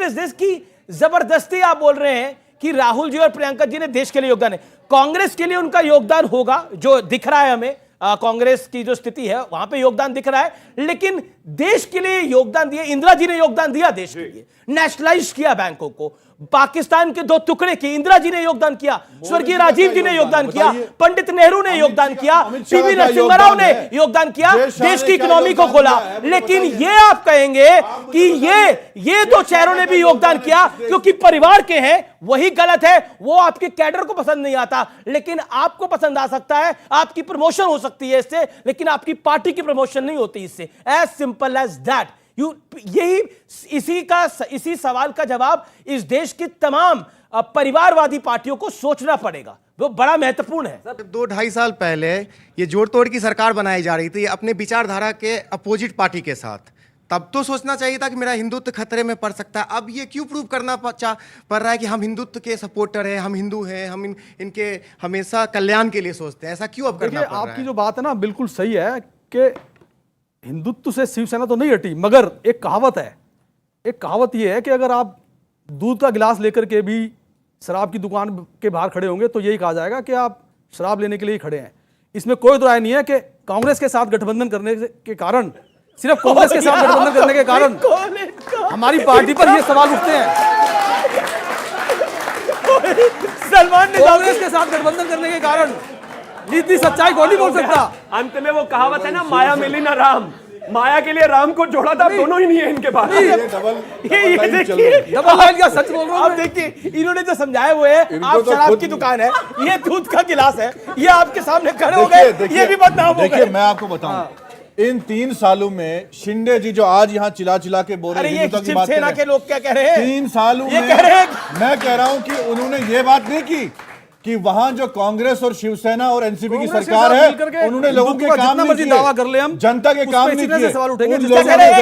इज दिस कि जबरदस्ती आप बोल रहे हैं कि राहुल जी और प्रियंका जी ने देश के लिए योगदान है। कांग्रेस के लिए उनका योगदान होगा, जो दिख रहा है हमें, कांग्रेस की जो स्थिति है वहां पे योगदान दिख रहा है, लेकिन देश के लिए योगदान दिया। इंदिरा जी ने योगदान दिया देश के लिए, नेशनलाइज किया बैंकों को, पाकिस्तान के 2 टुकड़े किए, इंदिरा जी ने योगदान किया, स्वर्गीय राजीव जी ने योगदान किया, पंडित नेहरू ने योगदान किया, पीवी नरसिम्हा राव ने योगदान किया, देश की इकोनॉमी को खोला। लेकिन ये आप कहेंगे कि ये 2 चेहरों ने भी योगदान किया क्योंकि परिवार के हैं, वही गलत है। वो आपके कैडर को पसंद नहीं आता, लेकिन आपको पसंद आ सकता है, आपकी प्रमोशन हो सकती है इससे, लेकिन आपकी पार्टी की प्रमोशन नहीं होती इससे। As simple as that. यही इसी सवाल का जवाब इस देश की तमाम परिवारवादी पार्टियों को सोचना पड़ेगा, वो बड़ा महत्वपूर्ण है। 2-2.5 साल पहले ये जोड़ तोड़ की सरकार बनाई जा रही थी अपने विचारधारा के अपोजिट पार्टी के साथ, तब तो सोचना चाहिए था कि मेरा हिंदुत्व खतरे में पड़ सकता है। अब ये क्यों प्रूव करना पड़ रहा है कि हम हिंदुत्व के सपोर्टर हैं, हम हिंदू हैं, हम इनके हमेशा कल्याण के लिए सोचते हैं? ऐसा क्यों अब करना पड़ रहा है? आपकी जो बात है ना बिल्कुल सही है कि हिंदुत्व से शिवसेना तो नहीं हटी, मगर एक कहावत ये है कि अगर आप दूध का गिलास लेकर के भी शराब की दुकान के बाहर खड़े होंगे तो यही कहा जाएगा कि आप शराब लेने के लिए खड़े हैं। इसमें कोई दो राय नहीं है कि कांग्रेस के साथ गठबंधन करने के कारण, सिर्फ कांग्रेस के साथ गठबंधन करने के कारण हमारी पार्टी पर ये सवाल उठते हैं। सलमान ने कांग्रेस के साथ गठबंधन करने के कारण नीति सच्चाई को नहीं बोल सकता। अंत में वो कहावत है ना, माया मिली ना राम, माया के लिए राम को जोड़ा था, दोनों ही नहीं है इनके पास। ये देखिए डबल लाइन का सच बोल रहा हूं। आप देखिए इन्होंने जो समझाया वो है, आप शराब की दुकान है, ये दूध का गिलास है, ये आपके सामने खड़े हो गए, ये भी बदनाम हो गए। देखिए मैं आपको बताऊं, इन 3 सालों में शिंदे जी जो आज यहाँ चिल्ला के बोल रहे हैं, शिवसेना के लोग क्या कह रहे हैं? 3 सालों में मैं कह रहा हूं कि उन्होंने ये बात नहीं की कि वहां जो कांग्रेस और शिवसेना और एनसीपी की सरकार है, उन्होंने लोगों के काम नहीं किए, दावा कर ले हम, जनता के काम नहीं किए, सवाल उठेंगे। क्या कह रहे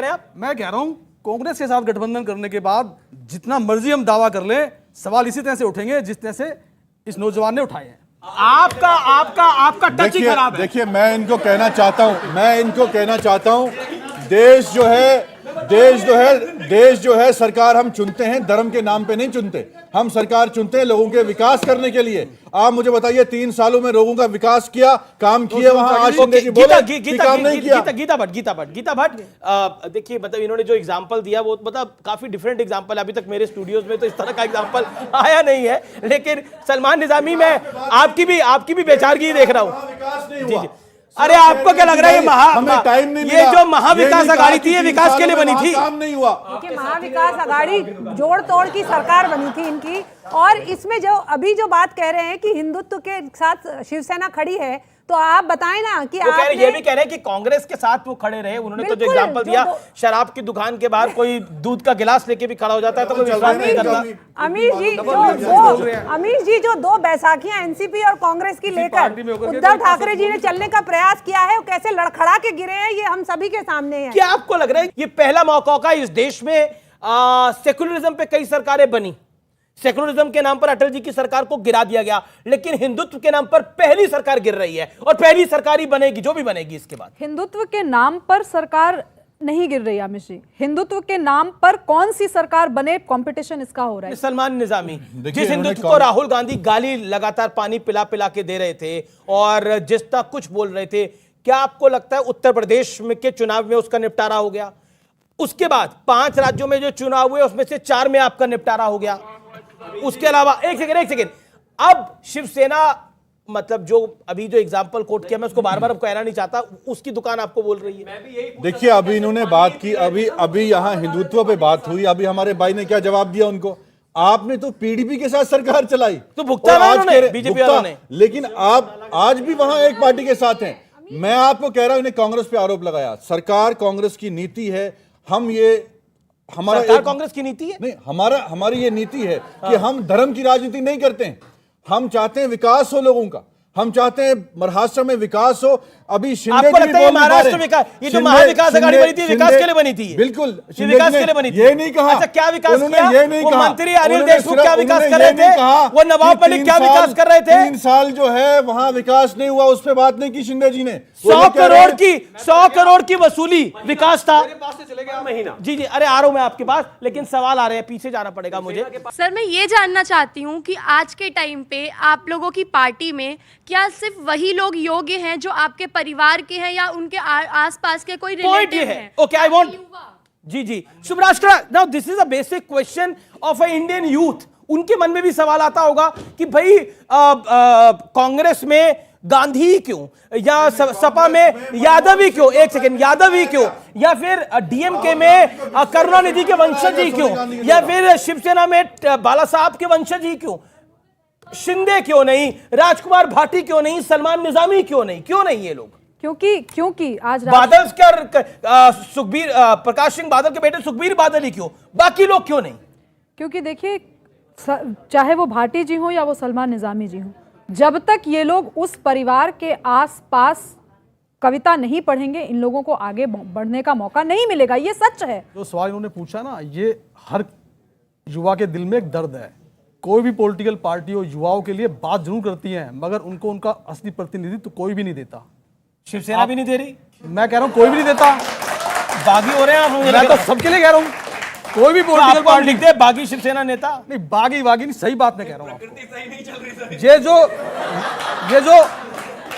हैं आप? मैं कह रहा हूं कांग्रेस के साथ गठबंधन करने के बाद जितना मर्जी हम दावा कर ले, सवाल इसी तरह से उठेंगे जिस तरह से इस नौजवान ने उठाए हैं। आपका टच ही खराब है। देखिए मैं इनको कहना चाहता हूं, देश जो है सरकार हम चुनते हैं, धर्म के नाम पे नहीं चुनते। हम सरकार चुनते हैं लोगों के विकास करने के लिए। आप मुझे बताइए 3 सालों में लोगों का विकास किया, काम किए वहां? आज शिंदे जी बोले कि काम नहीं किया। गीता भट्ट देखिए, मतलब इन्होंने जो एग्जांपल दिया वो मतलब काफी डिफरेंट एग्जांपल, अभी तक मेरे स्टूडियोज में तो इस तरह का एग्जांपल आया नहीं है। लेकिन सलमान निजामी, मैं आपकी भी बेचारगी देख रहा हूं। अरे आपको क्या लग रहा है ये जो महाविकास अघाड़ी थी, ये विकास के लिए बनी थी? काम नहीं हुआ। देखिए महाविकास अघाड़ी जोड़ तोड़ की सरकार बनी थी इनकी, और इसमें जो अभी जो बात कह रहे हैं कि हिंदुत्व के साथ शिवसेना खड़ी है, तो आप बताएं ना कि आपने ये भी कह रहे हैं कि कांग्रेस के साथ वो खड़े रहे। उन्होंने तो जो एग्जांपल दिया, शराब की दुकान के बाहर कोई दूध का गिलास लेके भी खड़ा हो जाता है तो कोई विश्वास नहीं करता। अमीर जी जो 2 बैसाखियां एनसीपी और कांग्रेस की लेकर उद्धव ठाकरे जी ने चलने का प्रयास किया है, वो कैसे लड़खड़ा के गिरे हैं, ये हम सभी के सामने है। क्या आपको लग रहा है ये पहला मौका होगा इस देश में? सेकुलरिज्म पे कई सरकारें बनी, सेकुलरिज्म के नाम पर अटल जी की सरकार को गिरा दिया गया, लेकिन हिंदुत्व के नाम पर पहली सरकार गिर रही है, और पहली सरकार ही बनेगी जो भी बनेगी इसके बाद। हिंदुत्व के नाम पर सरकार नहीं गिर रही आमिर जी, हिंदुत्व के नाम पर कौन सी सरकार बने, कंपटीशन इसका हो रहा है। सलमान निजामी, जिस हिंदुत्व को राहुल गांधी गाली लगातार पानी पिला के दे रहे थे और जिस तरह कुछ बोल रहे थे, क्या आपको लगता है उत्तर प्रदेश में के चुनाव में उसका निपटारा हो गया? उसके बाद 5 राज्यों में जो चुनाव हुए उसमें से 4 में आपका निपटारा हो गया। उसके अलावा एक सेकंड, अब शिवसेना, मतलब जो अभी जो एग्जांपल कोट किया, मैं उसको बार-बार कहना नहीं चाहता, उसकी दुकान आपको बोल रही है। देखिए अभी इन्होंने बात की, अभी यहाँ हिंदुत्व पे बात हुई, अभी हमारे भाई ने क्या जवाब दिया उनको? आपने तो पीडीपी के साथ सरकार चलाई, तो भुगता बीजेपी वालों ने, लेकिन आप आज भी वहां एक पार्टी के साथ हैं। मैं आपको कह रहा हूं, इन्हें कांग्रेस पे आरोप लगाया, सरकार कांग्रेस की नीति है, हम ये हमारा सरकार कांग्रेस की नीति है नहीं, हमारी ये नीति है कि हम धर्म की राजनीति नहीं करते हैं। हम चाहते हैं विकास हो लोगों का, हम चाहते हैं महाराष्ट्र में विकास हो। अभी शिंदे जी भी महाराष्ट्र विकास, ये जो महाविकास अघाड़ी बनी थी विकास के लिए बनी थी, बिल्कुल विकास के लिए बनी थी। ये नहीं कहा। अच्छा क्या विकास किया? ये नहीं कहा। मंत्री अनिल देशमुख क्या विकास कर रहे थे? वो नवाब मलिक क्या विकास कर रहे थे? 3 साल जो है वहां विकास नहीं हुआ, उस पर बात नहीं की शिंदे जी ने। 100 करोड़ की वसूली विकास था। महीना जी, अरे आ रहा हूं मैं आपके पास, लेकिन सवाल आ रहे हैं, पीछे जाना पड़ेगा मुझे। सर मैं ये जानना चाहती हूँ कि आज के टाइम पे आप लोगों की पार्टी में क्या सिर्फ वही लोग योग्य हैं जो आपके परिवार के हैं या उनके आसपास के कोई पॉइंट ये रिलेटिव है, हैं? Okay I want ji Shubhrashtra, now this is a basic question of a Indian youth. उनके मन में भी सवाल आता होगा कि भाई कांग्रेस में गांधी ही क्यों, या सपा में यादव ही क्यों, एक सेकेंड, यादव ही क्यों, या फिर डीएमके में करुणानिधि के वंशज ही क्यों, या फिर शिवसेना में बाला साहब के वंशज ही क्यों, शिंदे क्यों नहीं, राजकुमार भाटी क्यों नहीं, सलमान निजामी क्यों नहीं ये लोग? क्योंकि आज बादल क्या सुखबीर प्रकाश सिंह बादल के बेटे सुखबीर बादल ही क्यों, बाकी लोग क्यों नहीं? क्योंकि देखिए, चाहे वो भाटी जी हो या वो सलमान निजामी जी हो, जब तक ये लोग उस परिवार के आसपास कविता नहीं पढ़ेंगे, इन लोगों को आगे बढ़ने का मौका नहीं मिलेगा। ये सच है। जो सवाल इन्होंने पूछा ना, ये हर युवा के दिल में एक दर्द है। कोई भी पॉलिटिकल पार्टी हो युवाओं के लिए बात जरूर करती है, मगर उनको उनका असली प्रतिनिधित्व तो कोई भी नहीं देता। शिवसेना भी नहीं दे रही, मैं कह रहा हूं कोई भी नहीं देता। बागी हो रहे हैं आप? मैं तो सबके लिए कह रहा हूं, कोई भी पॉलिटिकल पार्टी लिखते बागी शिवसेना नेता नहीं, बागी नहीं, सही बात मैं कह रहा हूं। ये जो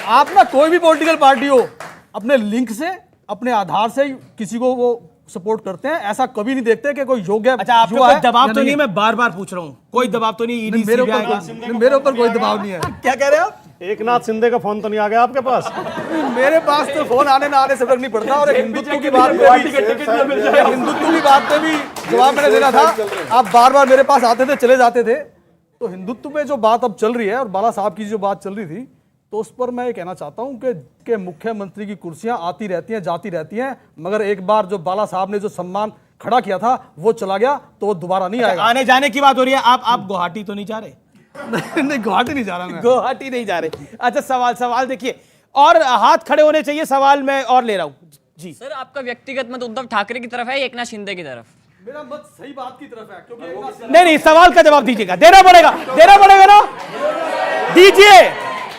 आप ना, कोई भी पॉलिटिकल पार्टी हो, अपने लिंक से, अपने आधार से किसी को वो सपोर्ट करते हैं, ऐसा कभी नहीं देखते कि कोई योग्य। अच्छा, आपको कोई दबाव तो नहीं? मैं बार बार पूछ रहा हूं, कोई दबाव तो नहीं? ईडी मेरे ऊपर कोई दबाव नहीं है। क्या कह रहे हो? एक नाथ शिंदे का फोन तो नहीं आ गया आपके पास? मेरे पास तो फोन आने ना आने से फर्क नहीं पड़ता। और हिंदुत्व की बात पे भी जवाब मैंने देना था। आप बार बार मेरे पास आते थे, चले जाते थे। तो हिंदुत्व पे जो बात अब चल रही है और बाला साहब की जो बात चल रही थी, तो उस पर मैं ये कहना चाहता हूं कि मुख्यमंत्री की कुर्सियां आती रहती हैं, जाती रहती हैं, मगर एक बार जो बाला साहब ने जो सम्मान खड़ा किया था वो चला गया, तो वो दोबारा नहीं आएगा। आने जाने की बात हो रही है। आप गुवाहाटी तो नहीं जा रहे? नहीं, गुवाहाटी नहीं जा रहा मैं। गुवाहाटी नहीं जा रहे। अच्छा, सवाल देखिए, और हाथ खड़े होने चाहिए। सवाल मैं और ले रहा हूं जी। सर, आपका व्यक्तिगत मत उद्धव ठाकरे की तरफ है या एकनाथ शिंदे की तरफ? मेरा मत सही बात की तरफ है, क्योंकि नहीं, सवाल का जवाब दीजिएगा, देना पड़ेगा ना।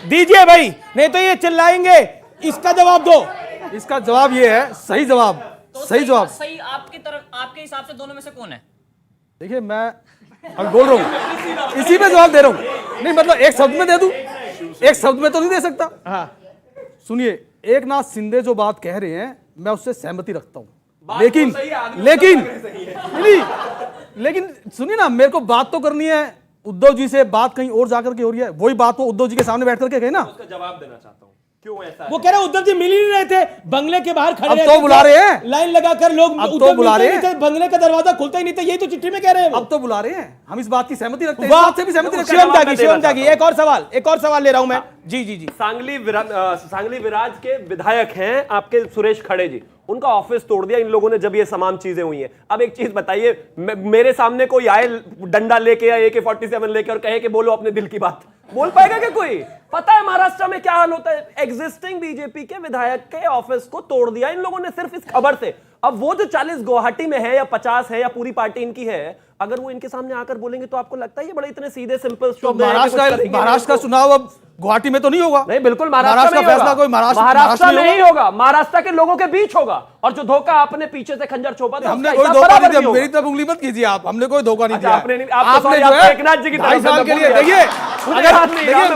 दीजिए भाई, नहीं तो ये चिल्लाएंगे। इसका जवाब दो। इसका जवाब ये है, सही जवाब। तो सही जवाब सही आपकी तरफ, आपके हिसाब से दोनों में से कौन है? देखिए, मैं अब बोल रहा हूं, इसी में जवाब दे रहा हूं। नहीं मतलब एक शब्द में दे दूं, एक शब्द में तो नहीं दे सकता। हाँ, सुनिए, एकनाथ शिंदे जो बात कह रहे हैं, मैं उससे सहमति रखता हूं, लेकिन सुनिए ना, मेरे को बात तो करनी है। उद्धव जी से बात कहीं और जाकर के हो रही है, वही बात वो उद्धव जी के सामने बैठ करके कहे ना। उसका जवाब देना चाहता हूं, क्यों ऐसा? वो कह रहे उद्धव जी मिल ही नहीं रहे थे, बंगले के बाहर खड़े अब तो बुला रहे हैं, लाइन लगाकर लोग। अब तो बुला रहे हैं, बंगले का दरवाजा खुलता ही नहीं था, यही तो चिट्ठी में कह रहे हैं। अब तो बुला रहे हैं, हम इस बात की सहमति रखते हैं, इस बात से भी सहमति रखते हैं। शिवम त्यागी, एक और सवाल ले रहा हूं मैं। जी। सांगली विराज के विधायक हैं आपके सुरेश खड़े जी, उनका ऑफिस तोड़ दिया इन लोगों ने जब ये तमाम चीजें हुई हैं। अब एक चीज बताइए, मेरे सामने कोई आए डंडा लेके या AK-47 लेके और कहे कि बोलो अपने दिल की बात, बोल पाएगा क्या कोई? पता है महाराष्ट्र में क्या हाल होता है? एग्जिस्टिंग बीजेपी के विधायक के ऑफिस को तोड़ दिया इन लोगों ने सिर्फ इस खबर से। अब वो जो 40 गुवाहाटी में है या 50 है या पूरी पार्टी इनकी है, अगर वो इनके सामने आकर बोलेंगे तो आपको लगता है ये बड़े इतने सीधे सिंपल महाराष्ट्र का चुनाव अब गुवाहाटी में तो नहीं होगा? नहीं, बिल्कुल महाराष्ट्र का फैसला कोई महाराष्ट्र में नहीं होगा, महाराष्ट्र के लोगों के बीच होगा। और जो धोखा आपने पीछे से खंजर छोपा था, हमने कोई धोखा नहीं दिया। मेरी तरफ उंगली मत कीजिए आप, हमने कोई धोखा नहीं दिया। आपने जो है एकनाथ जी की तरफ साल के लिए देखिए,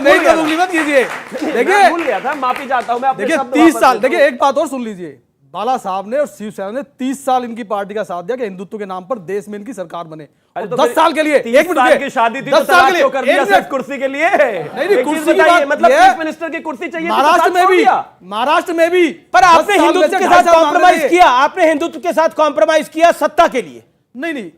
मेरी तरफ उंगली मत कीजिए। देखिए, भूल गया था, माफी चाहता हूं मैं। देखिए 30 साल, देखिए एक बात और सुन लीजिए, बाला साहब ने और शिवसेना ने 30 साल इनकी पार्टी का साथ दिया कि हिंदुत्व के नाम पर देश में इनकी सरकार बने। तो 10 साल के लिए, 1 मिनट की शादी थी, 10 साल के लिए कर दिया सिर्फ कुर्सी के लिए। नहीं, कुर्सी की बात मतलब चीफ मिनिस्टर की कुर्सी चाहिए महाराष्ट्र में भी। पर आपने हिंदुत्व के साथ कॉम्प्रोमाइज किया, आपने हिंदुत्व के साथ कॉम्प्रोमाइज किया सत्ता के लिए। नहीं,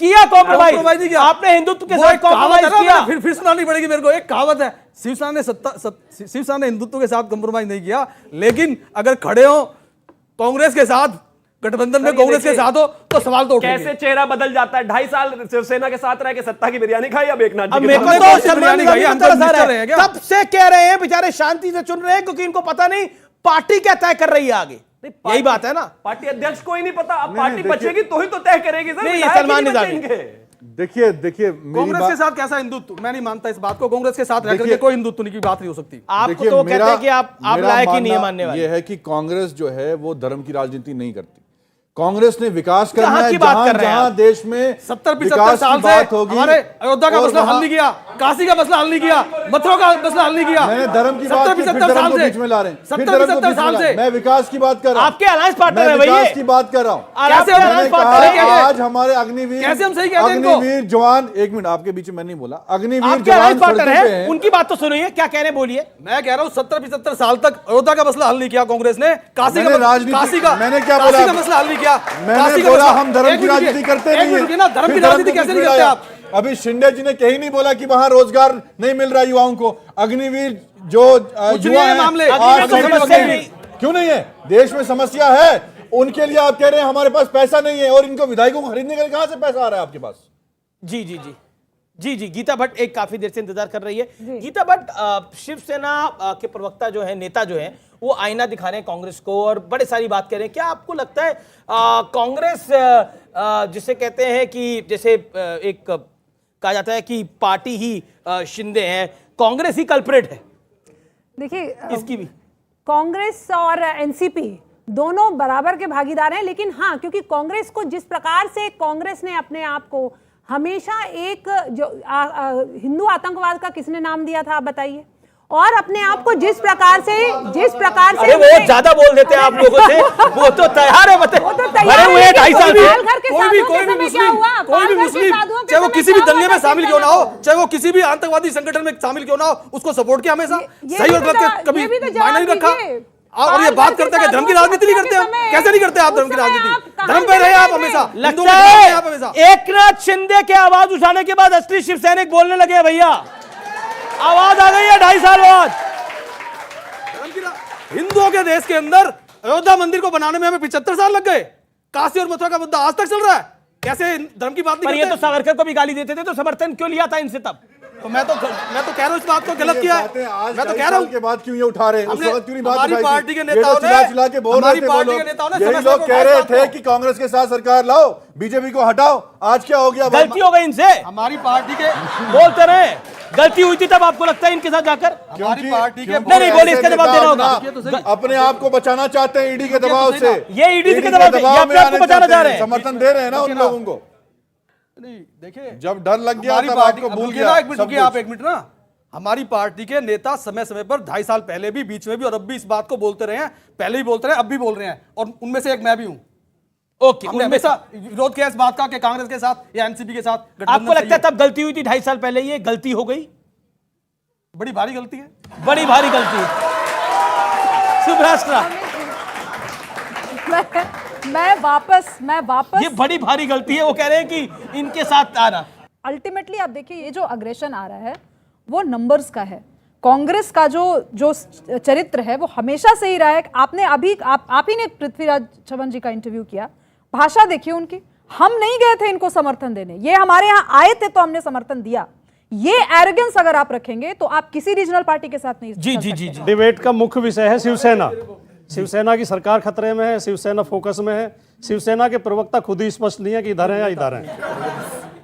किया कॉम्प्रोमाइज नहीं किया आपने, हिंदुत्व के साथ कॉम्प्रोमाइज किया। फिर सुनानी पड़ेगी मेरे को। एक कहावत है, शिवसेना ने हिंदुत्व के साथ कॉम्प्रोमाइज नहीं किया, लेकिन अगर खड़े हो कांग्रेस के साथ, गठबंधन में कांग्रेस के साथ हो, तो सवाल तो उठेंगे। कैसे चेहरा बदल जाता है? 2.5 साल शिवसेना के साथ रह के सत्ता की बिरयानी खाई, अब एकनाथ जी तब से कह रहे हैं बेचारे शांति से चुन रहे हैं, क्योंकि इनको पता नहीं पार्टी क्या तय कर रही है आगे। यही बात है ना, पार्टी अध्यक्ष को ही नहीं पता। अब पार्टी बचेगी तो ही तो तय करेगी। सलमान निजामी, देखिए कांग्रेस के साथ कैसा हिंदुत्व? मैं नहीं मानता इस बात को। कांग्रेस के साथ रहकर के कोई हिंदुत्व की बात नहीं हो सकती। आपको तो कहते हैं कि आप लायक ही नहीं है मानने वाले। ये है कि कांग्रेस जो है वो धर्म की राजनीति नहीं करती। कांग्रेस ने विकास करना है, की बात कर रहे हैं जहां देश में 70-75 साल से हमारे अयोध्या का मसला हल नहीं किया। काशी का मसला हल नहीं किया, मथुरा का मसला हल नहीं किया। मैंने धर्म की बात की, फिर धर्म को बीच में ला रहे हैं, फिर धर्म को बीच में ला रहे हैं। मैं विकास की बात कर रहा हूं, आपके अलायंस पार्टनर है मैं भैया, विकास की बात कर रहा हूं। कैसे हम मैंने कहा आज हमारे अग्निवीर, कैसे हम सही कहते हैं इनको? अग्निवीर जवान, एक मिनट आपके बीच में मैं नहीं बोला, अग्निवीर आपके जवान अलायंस पार्टनर सड़कों पे है, हैं। उनकी बात तो सुनिए, क्या कह रहे हैं बोलिए। मैं कह रहा हूँ 70-75 साल तक अयोध्या का मसला हल नहीं किया कांग्रेस ने, काशी का मैंने क्या काशी बोला? का मसला हल नहीं किया। मैंने बोला हम धर्म की राजनीति करते नहीं हैं। ना, धर्म की राजनीति कैसे नहीं करते आप? अभी शिंदे जी ने कहीं नहीं बोला कि वहां रोजगार नहीं मिल रहा युवाओं को। अग्निवीर जो युवा हैं, मामले आज क्यों नहीं है? देश में समस्या है, उनके लिए आप कह रहे हैं हमारे पास पैसा नहीं है, और इनको विधायकों को खरीदने के लिए कहां से पैसा आ रहा है आपके पास? जी जी जी जी जी गीता भट्ट एक काफी देर से इंतजार कर रही है। गीता भट्ट, शिवसेना के प्रवक्ता जो है, नेता जो है, वो आईना दिखा रहे हैं कांग्रेस को और बड़े सारी बात कर रहे हैं। क्या आपको लगता है कांग्रेस जिसे कहते हैं कि जैसे एक कहा जाता है कि पार्टी ही शिंदे है, कांग्रेस ही कल्प्रेट है? देखिए इसकी भी कांग्रेस और एनसीपी दोनों बराबर के भागीदार हैं, लेकिन हाँ, क्योंकि कांग्रेस को जिस प्रकार से कांग्रेस ने अपने आप को हमेशा एक जो हिंदू आतंकवाद का किसने नाम दिया था आप बताइए, और अपने आप को जिस प्रकार से अरे वो ज्यादा बोल देते हैं आप लोगों से, वो तो तैयार है, भरे हुए हैं 2.5 साल से। कोई भी मुस्लिम चाहे वो किसी भी दंगे में शामिल क्यों ना हो, चाहे वो किसी भी आतंकवादी संगठन में शामिल क्यों ना हो, उसको सपोर्ट किया हमेशा, सही और गलत के कभी मायने नहीं रखा। और ये बात करते हैं कि धर्म की राजनीति नहीं करते हम, कैसे नहीं करते आप धर्म की राजनीति? धर्म पे रहे आप हमेशा, लगता है एकनाथ शिंदे के आवाज उठाने के बाद असली शिव सैनिक बोलने लगे भैया, आवाज आ गई है 2.5 साल बाद। हिंदुओं के देश के अंदर अयोध्या मंदिर को बनाने में हमें 75 साल लग गए, काशी और मथुरा का मुद्दा आज तक चल रहा है, कैसे धर्म की बात नहीं करते? ये तो सावरकर को भी गाली देते थे, तो समर्थन क्यों लिया था इनसे तब? तो मैं तो कह रहा हूं इस बात को गलत किया है। मैं तो कह रहा हूं के बाद क्यों ये उठा रहे हैं? उस वक्त क्यों नहीं बात हमारी उठाई थी? पार्टी के ये तो नेताओं चिल्ला के बोल रहे थे वो लोग। यही लोग कह रहे थे कि कांग्रेस के साथ सरकार लाओ, बीजेपी को हटाओ। आज क्या हो गया? गलती हो गई इनसे, हमारी पार्टी के बोलते रहे गलती हुई थी, तब आपको लगता है इनके साथ जाकर? हमारी पार्टी के नहीं बोलिए, इसका जवाब देना होगा। अपने आप को बचाना चाहते हैं ईडी के दबाव से, ये ईडी के दबाव में आपको बचाना चाह रहे हैं, समर्थन दे रहे हैं ना उन लोगों को। नहीं देखिए, जब डर लग गया तब आपको भूल गया। एक मिनट रुकिए आप, एक मिनट ना। हमारी पार्टी के नेता समय समय पर 2.5 साल पहले भी, बीच में भी और अब भी इस बात को बोलते रहे हैं, पहले भी बोलते रहे, अब भी बोल रहे हैं, और उनमें से एक मैं भी हूं। ओके, हमने हमेशा विरोध किया इस बात का कि कांग्रेस के साथ या एनसीपी के साथ। आपको लगता है तब गलती हुई थी 2.5 साल पहले, ये गलती हो गई? बड़ी भारी गलती है, बड़ी भारी गलती है। शुभ राष्ट्र, मैं वापस ये बड़ी भारी गलती है, वो कह रहे हैं कि इनके साथ आना। अल्टीमेटली आप देखिए, ये जो अग्रेशन आ रहा है वो नंबर्स का है। कांग्रेस का जो चरित्र है वो हमेशा से ही रहा है। आपने अभी आप ही ने पृथ्वीराज चव्हाण जी का इंटरव्यू किया, भाषा देखिए उनकी, हम नहीं गए थे इनको समर्थन देने, ये हमारे यहाँ आए थे तो हमने समर्थन दिया। ये एरोगेंस अगर आप रखेंगे तो आप किसी रीजनल पार्टी के साथ नहीं जी जी जी जी डिबेट का मुख्य विषय है शिवसेना। शिवसेना की सरकार खतरे में है, शिवसेना फोकस में है। शिवसेना के प्रवक्ता खुद ही स्पष्ट नहीं है कि इधर है या इधर है।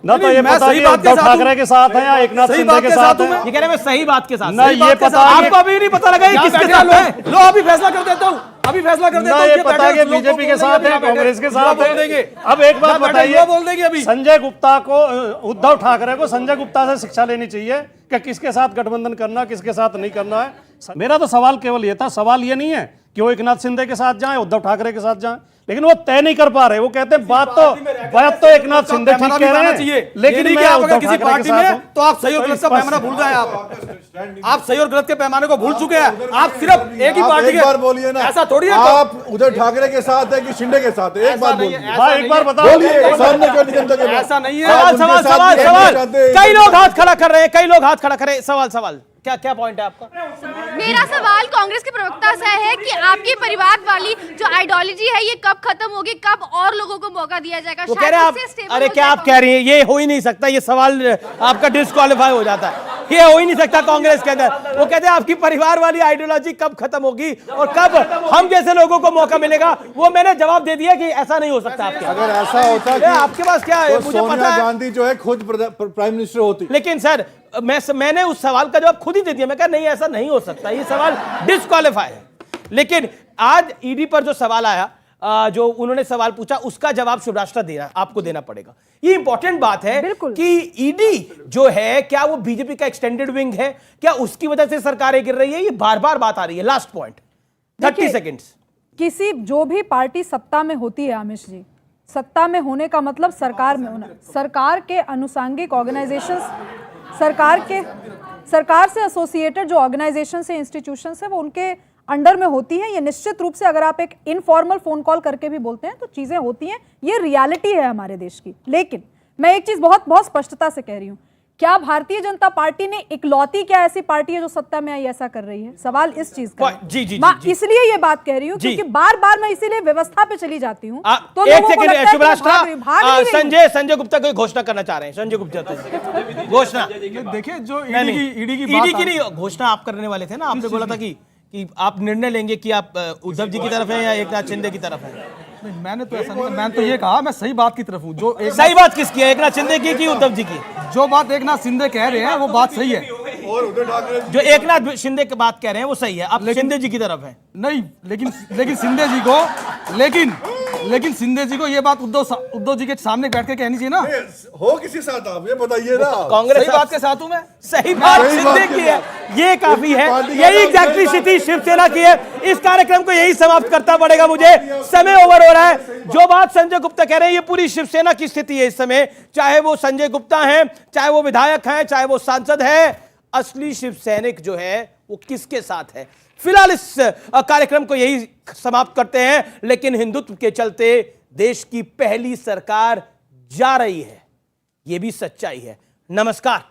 ना तो ये पता कि उद्धव ठाकरे के साथ है या एकनाथ शिंदे के साथ है। ये कह रहे हैं मैं सही बात के साथ, ना ये पता आपको अभी नहीं पता लगा किसके साथ है। लो अभी फैसला कर देता हूं, अभी फैसला कर देता हूं। ये पता है कि बीजेपी के साथ है, कांग्रेस के साथ है। अब एक बात बताइए, बोल देंगे अभी संजय गुप्ता को, उद्धव ठाकरे को संजय गुप्ता से शिक्षा लेनी चाहिए कि किसके साथ गठबंधन करना, किसके साथ नहीं करना है। मेरा तो सवाल केवल ये था, सवाल ये नहीं है कि वो एकनाथ शिंदे के साथ जाएं, उद्धव ठाकरे के साथ जाएं, लेकिन वो तय नहीं कर पा रहे। वो कहते हैं बात तो एकनाथ शिंदे ठीक कह रहे हैं, लेकिन मैं उद्धव किसी पार्टी में तो आप सही और गलत का पैमाना भूल गए। आप सही और गलत के पैमाने को भूल चुके हैं। आप सिर्फ एक ही पार्टी के, बार बोलिए ना, ऐसा थोड़ी है आप उद्धव ठाकरे के साथ है कि शिंदे के साथ है? एक बार बोलिए, एक बार बताओ। ऐसा नहीं है। सवाल, कई लोग हाथ खड़ा कर रहे हैं, कई लोग हाथ खड़ा कर रहे हैं। सवाल क्या पॉइंट है आपका? मेरा सवाल कांग्रेस के प्रवक्ता से है कि आपकी परिवार वाली जो आइडियोलॉजी है ये कब खत्म होगी, कब और लोगों को मौका दिया जाएगा? वो कह रहे हैं आप, अरे क्या आप कह रही हैं, ये हो ही नहीं सकता, ये सवाल आपका डिस्क्वालीफाई हो जाता है, ये हो ही नहीं सकता कांग्रेस के अंदर। वो कहते हैं आपकी परिवार वाली आइडियोलॉजी कब खत्म होगी और कब हम जैसे लोगों को मौका मिलेगा। वो मैंने जवाब दे दिया कि ऐसा नहीं हो सकता। आपके अगर ऐसा होता कि आपके पास क्या है, मुझे पता है गांधी जो है खुद प्राइम मिनिस्टर होती। लेकिन सर मैंने उस सवाल का जवाब खुद ही दे दिया। मैं कहा नहीं, ऐसा नहीं हो सकता, ये सवाल डिस्क्वालीफाई है। लेकिन आज ईडी पर जो सवाल आया, जो उन्होंने सवाल पूछा उसका जवाब शुभराष्ट्र आपको देना पड़ेगा। ये इंपॉर्टेंट बात है कि ईडी जो है क्या वो बीजेपी का एक्सटेंडेड विंग है, क्या उसकी वजह से सरकारें गिर रही है, ये बार बार बात आ रही है। Last point 30 seconds. किसी जो भी पार्टी सत्ता में होती है आमिश जी, सत्ता में होने का मतलब सरकार में होना। सरकार के अनुसांगिक ऑर्गेनाइजेशंस, सरकार से एसोसिएटेड जो ऑर्गेनाइजेशंस है, इंस्टीट्यूशंस है, वो उनके अंडर में होती है। ये निश्चित रूप से अगर आप एक इनफॉर्मल फोन कॉल करके भी बोलते हैं तो चीजें होती हैं, ये रियलिटी है हमारे देश की। लेकिन मैं एक चीज बहुत बहुत स्पष्टता से कह रही हूं, क्या भारतीय जनता पार्टी ने इकलौती क्या ऐसी पार्टी है जो सत्ता में आई ऐसा कर रही है? सवाल इस चीज का है। इसलिए ये बात कह रही हूँ क्योंकि बार बार मैं इसीलिए व्यवस्था पे चली जाती हूँ। तो एक सेकंड शुभराष्ट्र, संजय गुप्ता कोई घोषणा करना चाह रहे हैं। संजय गुप्ता घोषणा देखिए, जो ईडी की नहीं घोषणा आप करने वाले थे ना, आपने बोला था कि आप निर्णय लेंगे कि आप उद्धव जी की तरफ हैं या एकनाथ शिंदे की तरफ हैं। नहीं, मैंने तो ऐसा नहीं, मैंने तो ये कहा मैं सही बात की तरफ हूँ। जो सही बात किसकी है, एकनाथ शिंदे की कि उद्धव जी की? जो बात एकनाथ शिंदे कह रहे हैं वो बात सही है, और उद्धव ठाकरे जो एकनाथ शिंदे की बात कह रहे हैं वो सही है। आप शिंदे जी की तरफ है? नहीं, लेकिन शिंदे जी को लेकिन शिंदे जी को ये बात उद्धव जी के सामने बैठ के कहनी चाहिए ना। हो किसी साथ आप ये बताइए ना। कांग्रेस बात के साथ हूं मैं। सही बात शिंदे की है, ये काफी है। यही एग्जैक्टली स्थिति शिवसेना की है। इस कार्यक्रम को यही समाप्त करना पड़ेगा मुझे, समय ओवर हो रहा है। जो बात संजय गुप्ता कह रहे हैं ये पूरी शिवसेना की स्थिति है इस समय, चाहे वो संजय गुप्ता हैं, चाहे वो विधायक हैं, चाहे वो सांसद है। असली शिवसैनिक जो है वो किसके साथ है? फिलहाल इस कार्यक्रम को यही समाप्त करते हैं, लेकिन हिंदुत्व के चलते देश की पहली सरकार जा रही है, यह भी सच्चाई है। नमस्कार।